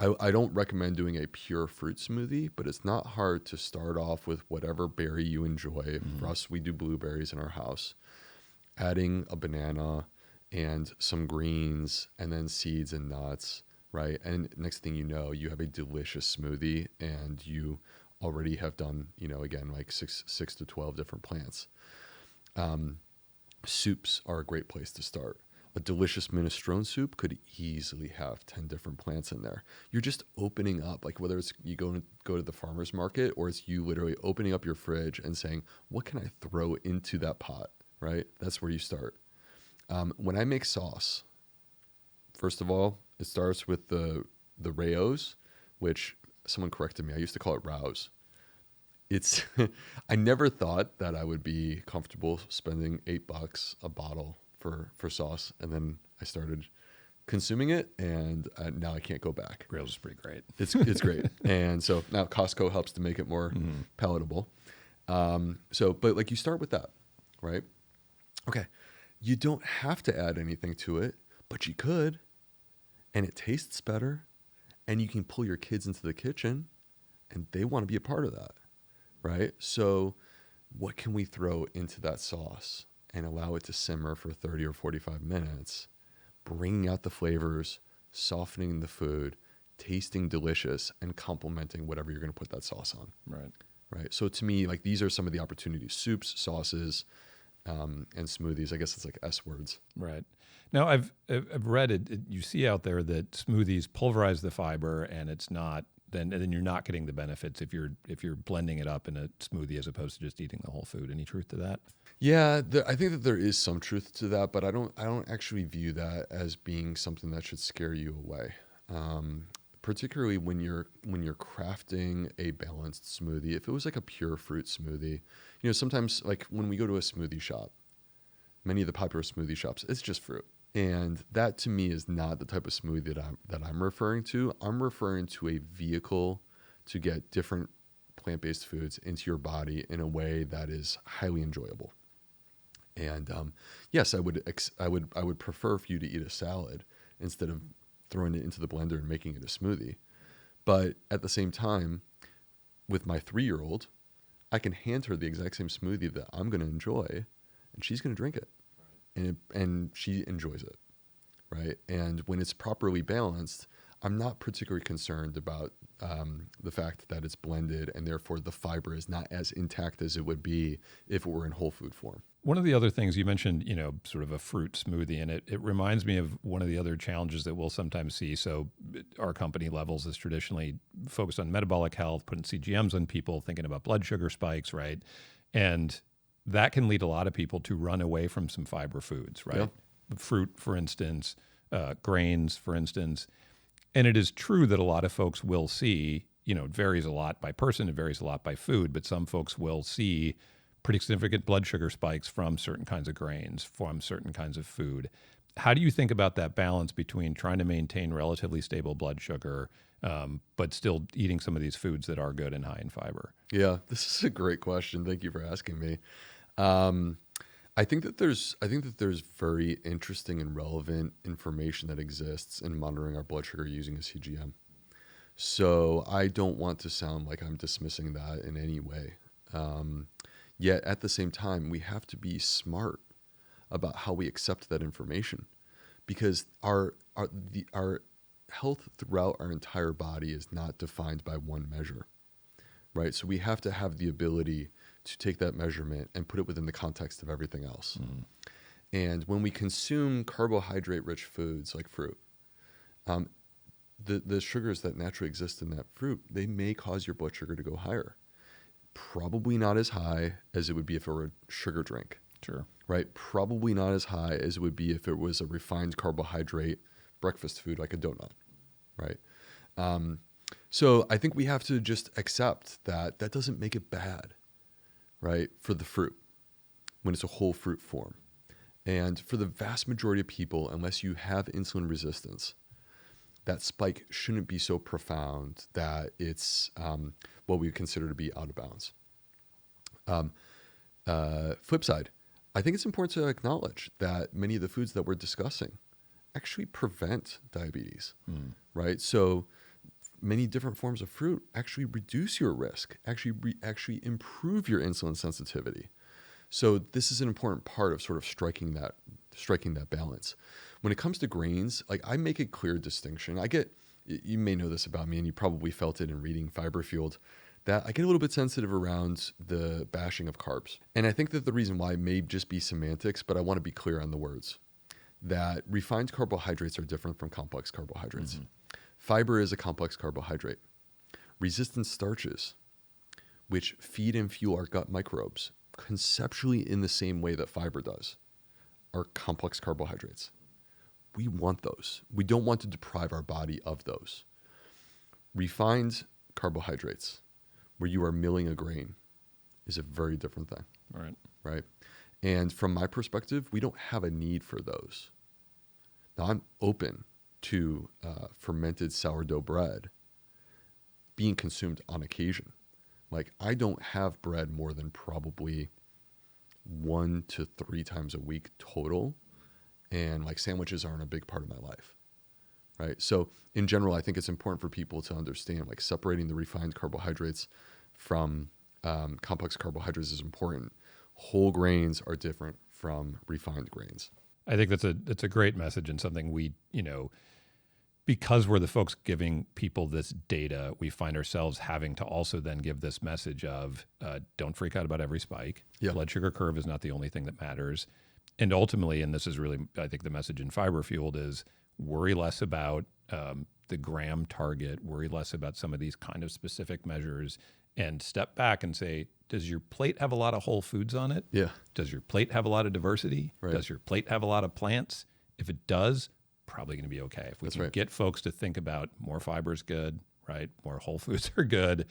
I don't recommend doing a pure fruit smoothie, but it's not hard to start off with whatever berry you enjoy. For us, we do blueberries in our house. Adding a banana and some greens and then seeds and nuts, right? And next thing you know, you have a delicious smoothie, and you already have done, again, like six to 12 different plants. Soups are a great place to start. A delicious minestrone soup could easily have 10 different plants in there. You're just opening up, like whether it's you go to the farmer's market, or it's you literally opening up your fridge and saying, what can I throw into that pot, right? That's where you start. When I make sauce, first of all, it starts with the Rao's, which someone corrected me. I used to call it Rouse. I never thought that I would be comfortable spending $8 a bottle for sauce, and then I started consuming it, and now I can't go back. Rails is pretty great. It's great, and so now Costco helps to make it more palatable. But like you start with that, right? Okay, you don't have to add anything to it, but you could, and it tastes better, and you can pull your kids into the kitchen, and they want to be a part of that. Right? So what can we throw into that sauce and allow it to simmer for 30 or 45 minutes, bringing out the flavors, softening the food, tasting delicious, and complementing whatever you're going to put that sauce on. Right. So to me, like, these are some of the opportunities: soups, sauces, and smoothies. I guess it's like S words. Right. Now, I've read it. You see out there that smoothies pulverize the fiber, and it's not. Then you're not getting the benefits if you're blending it up in a smoothie as opposed to just eating the whole food. Any truth to that? Yeah, I think that there is some truth to that, but I don't actually view that as being something that should scare you away. Particularly when you're crafting a balanced smoothie. If it was like a pure fruit smoothie, sometimes, like when we go to a smoothie shop, many of the popular smoothie shops, it's just fruit. And that to me is not the type of smoothie that I'm referring to. I'm referring to a vehicle to get different plant-based foods into your body in a way that is highly enjoyable. And yes, I would prefer for you to eat a salad instead of throwing it into the blender and making it a smoothie. But at the same time, with my 3-year-old, I can hand her the exact same smoothie that I'm going to enjoy, and she's going to drink it. And she enjoys it, right? And when it's properly balanced, I'm not particularly concerned about the fact that it's blended, and therefore the fiber is not as intact as it would be if it were in whole food form. One of the other things you mentioned, sort of a fruit smoothie, and it reminds me of one of the other challenges that we'll sometimes see. So our company Levels is traditionally focused on metabolic health, putting CGMs on people, thinking about blood sugar spikes, right? And that can lead a lot of people to run away from some fiber foods, right? Yep. Fruit, for instance, grains, for instance. And it is true that a lot of folks will see, it varies a lot by person, it varies a lot by food, but some folks will see pretty significant blood sugar spikes from certain kinds of grains, from certain kinds of food. How do you think about that balance between trying to maintain relatively stable blood sugar, but still eating some of these foods that are good and high in fiber? Yeah, this is a great question. Thank you for asking me. I think that there's very interesting and relevant information that exists in monitoring our blood sugar using a CGM. So I don't want to sound like I'm dismissing that in any way. Yet at the same time, we have to be smart about how we accept that information, because our health throughout our entire body is not defined by one measure, right? So we have to have the ability to take that measurement and put it within the context of everything else. And when we consume carbohydrate-rich foods like fruit, the sugars that naturally exist in that fruit, they may cause your blood sugar to go higher. Probably not as high as it would be if it were a sugar drink. Sure. Right? Probably not as high as it would be if it was a refined carbohydrate breakfast food like a donut, right? So I think we have to just accept that that doesn't make it bad, right, for the fruit when it's a whole fruit form. And for the vast majority of people, unless you have insulin resistance, that spike shouldn't be so profound that it's what we would consider to be out of bounds. Flip side, I think it's important to acknowledge that many of the foods that we're discussing actually prevent diabetes, right? So many different forms of fruit actually reduce your risk, actually improve your insulin sensitivity. So this is an important part of sort of striking that balance. When it comes to grains, like I make a clear distinction. You may know this about me, and you probably felt it in reading Fiber Fueled, that I get a little bit sensitive around the bashing of carbs. And I think that the reason why may just be semantics, but I want to be clear on the words, that refined carbohydrates are different from complex carbohydrates. Fiber is a complex carbohydrate. Resistant starches, which feed and fuel our gut microbes, conceptually in the same way that fiber does, are complex carbohydrates. We want those. We don't want to deprive our body of those. Refined carbohydrates, where you are milling a grain, is a very different thing. All right. Right? And from my perspective, we don't have a need for those. Now, I'm open to fermented sourdough bread being consumed on occasion. Like, I don't have bread more than probably 1 to 3 times a week total. And like sandwiches aren't a big part of my life, right? So in general, I think it's important for people to understand, like, separating the refined carbohydrates from complex carbohydrates is important. Whole grains are different from refined grains. I think that's a great message, and something we, because we're the folks giving people this data, we find ourselves having to also then give this message of don't freak out about every spike. Yeah. Blood sugar curve is not the only thing that matters. And ultimately, and this is really, I think the message in Fiber Fueled is worry less about the gram target, worry less about some of these kind of specific measures, and step back and say, does your plate have a lot of whole foods on it? Yeah. Does your plate have a lot of diversity? Right. Does your plate have a lot of plants? If it does, probably going to be okay. If we can get folks to think about more fiber is good, right? More whole foods are good,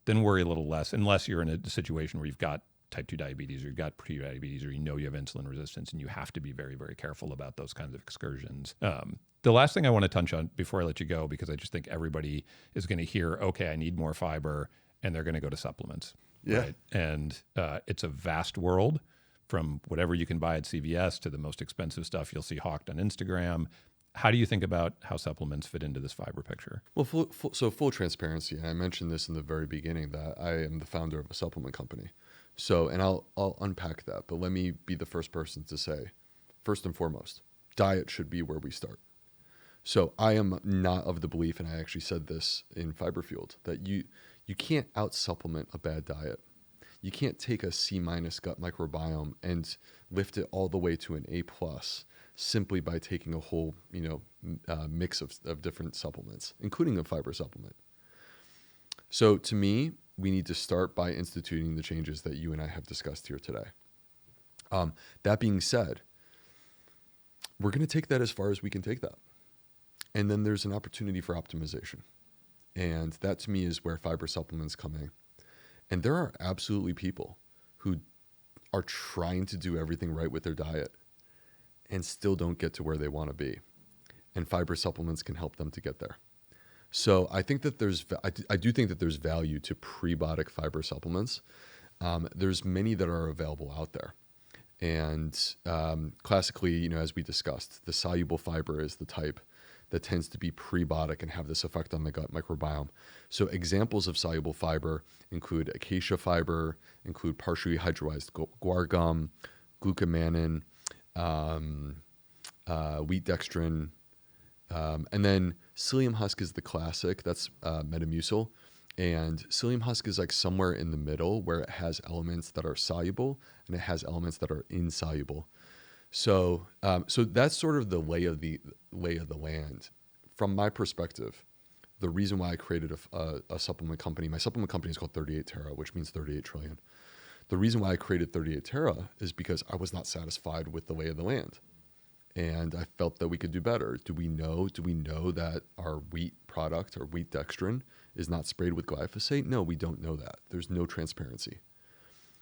then worry a little less, unless you're in a situation where you've got type 2 diabetes, or you've got prediabetes, or you have insulin resistance, and you have to be very, very careful about those kinds of excursions. The last thing I want to touch on before I let you go, because I just think everybody is going to hear, okay, I need more fiber, and they're going to go to supplements. Yeah. Right? And it's a vast world, from whatever you can buy at CVS to the most expensive stuff you'll see hawked on Instagram. How do you think about how supplements fit into this fiber picture? Well, full transparency. I mentioned this in the very beginning that I am the founder of a supplement company. So, and I'll unpack that, but let me be the first person to say, first and foremost, diet should be where we start. So I am not of the belief, and I actually said this in Fiber Fueled, that you can't out-supplement a bad diet. You can't take a C- gut microbiome and lift it all the way to an A+ simply by taking a whole, mix of different supplements, including a fiber supplement. So to me, we need to start by instituting the changes that you and I have discussed here today. That being said, we're going to take that as far as we can take that. And then there's an opportunity for optimization. And that to me is where fiber supplements come in. And there are absolutely people who are trying to do everything right with their diet and still don't get to where they want to be. And fiber supplements can help them to get there. So I think that I do think that there's value to prebiotic fiber supplements. There's many that are available out there. And classically, as we discussed, the soluble fiber is the type that tends to be prebiotic and have this effect on the gut microbiome. So examples of soluble fiber include acacia fiber, include partially hydrolyzed guar gum, glucomannan, wheat dextrin, and then psyllium husk is the classic. That's Metamucil. And psyllium husk is like somewhere in the middle where it has elements that are soluble and it has elements that are insoluble. So that's sort of the lay of the land. From my perspective, the reason why I created a supplement company, my supplement company is called 38 Terra, which means 38 trillion. The reason why I created 38 Terra is because I was not satisfied with the lay of the land. And I felt that we could do better. Do we know that our wheat product, or wheat dextrin, is not sprayed with glyphosate? No, we don't know that. There's no transparency.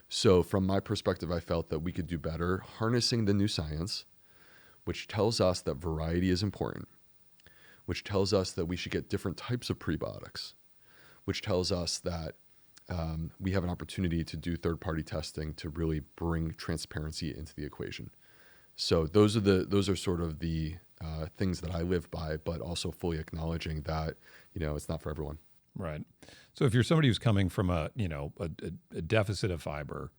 So from my perspective, I felt that we could do better harnessing the new science, which tells us that variety is important, which tells us that we should get different types of prebiotics, which tells us that we have an opportunity to do third-party testing to really bring transparency into the equation. So those are sort of the things that I live by, but also fully acknowledging that it's not for everyone. Right. So if you're somebody who's coming from a deficit of fiber,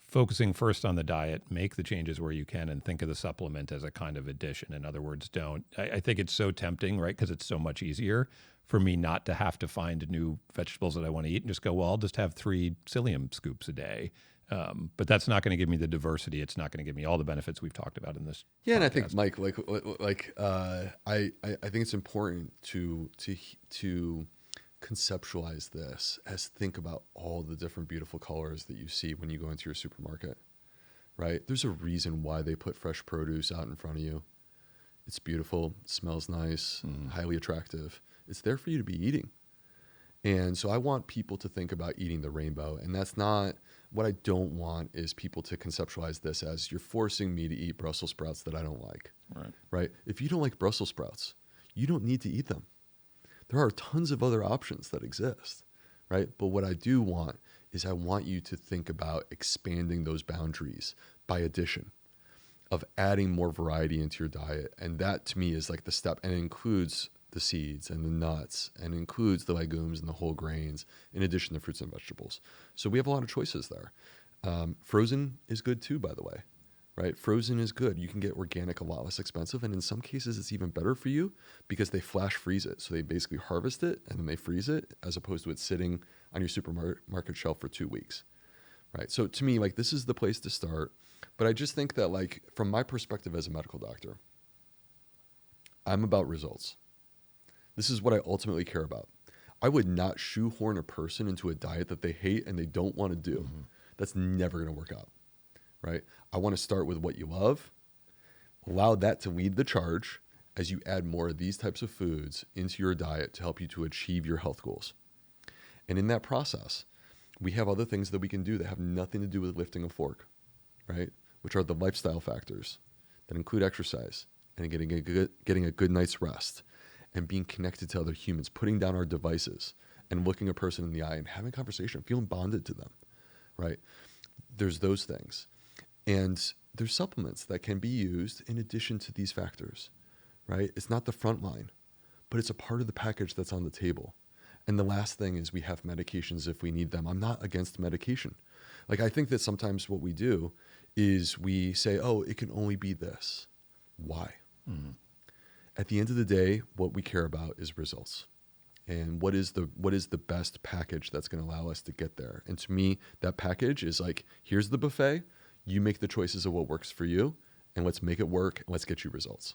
focusing first on the diet, make the changes where you can, and think of the supplement as a kind of addition. In other words, I think it's so tempting, right? Because it's so much easier for me not to have to find new vegetables that I want to eat and just go, well, I'll just have 3 psyllium scoops a day. But that's not going to give me the diversity. It's not going to give me all the benefits we've talked about in this podcast. And I think, Mike, I think it's important to conceptualize this as think about all the different beautiful colors that you see when you go into your supermarket, right? There's a reason why they put fresh produce out in front of you. It's beautiful, it smells nice, highly attractive. It's there for you to be eating. And so I want people to think about eating the rainbow. And that's not what I don't want is people to conceptualize this as you're forcing me to eat Brussels sprouts that I don't like. Right? If you don't like Brussels sprouts, you don't need to eat them. There are tons of other options that exist, right? But what I do want is I want you to think about expanding those boundaries by addition, of adding more variety into your diet. And that to me is like the step, and it includes the seeds and the nuts, and includes the legumes and the whole grains, in addition to fruits and vegetables. So we have a lot of choices there. Frozen is good too, by the way, right? Frozen is good. You can get organic a lot less expensive, and in some cases it's even better for you because they flash freeze it. So they basically harvest it and then they freeze it, as opposed to it sitting on your supermarket shelf for 2 weeks, right? So to me, this is the place to start. But I just think that from my perspective as a medical doctor, I'm about results. This is what I ultimately care about. I would not shoehorn a person into a diet that they hate and they don't want to do. Mm-hmm. That's never going to work out, right? I want to start with what you love, allow that to lead the charge as you add more of these types of foods into your diet to help you to achieve your health goals. And in that process, we have other things that we can do that have nothing to do with lifting a fork, right? Which are the lifestyle factors that include exercise and getting a good night's rest, and being connected to other humans, putting down our devices and looking a person in the eye and having a conversation, feeling bonded to them, right? There's those things. And there's supplements that can be used in addition to these factors, right? It's not the front line, but it's a part of the package that's on the table. And the last thing is we have medications if we need them. I'm not against medication. I think that sometimes what we do is we say, oh, it can only be this. Why? Mm-hmm. at the end of the day, what we care about is results. And what is the best package that's going to allow us to get there? And to me, that package is like, here's the buffet. You make the choices of what works for you, and let's make it work, and let's get you results.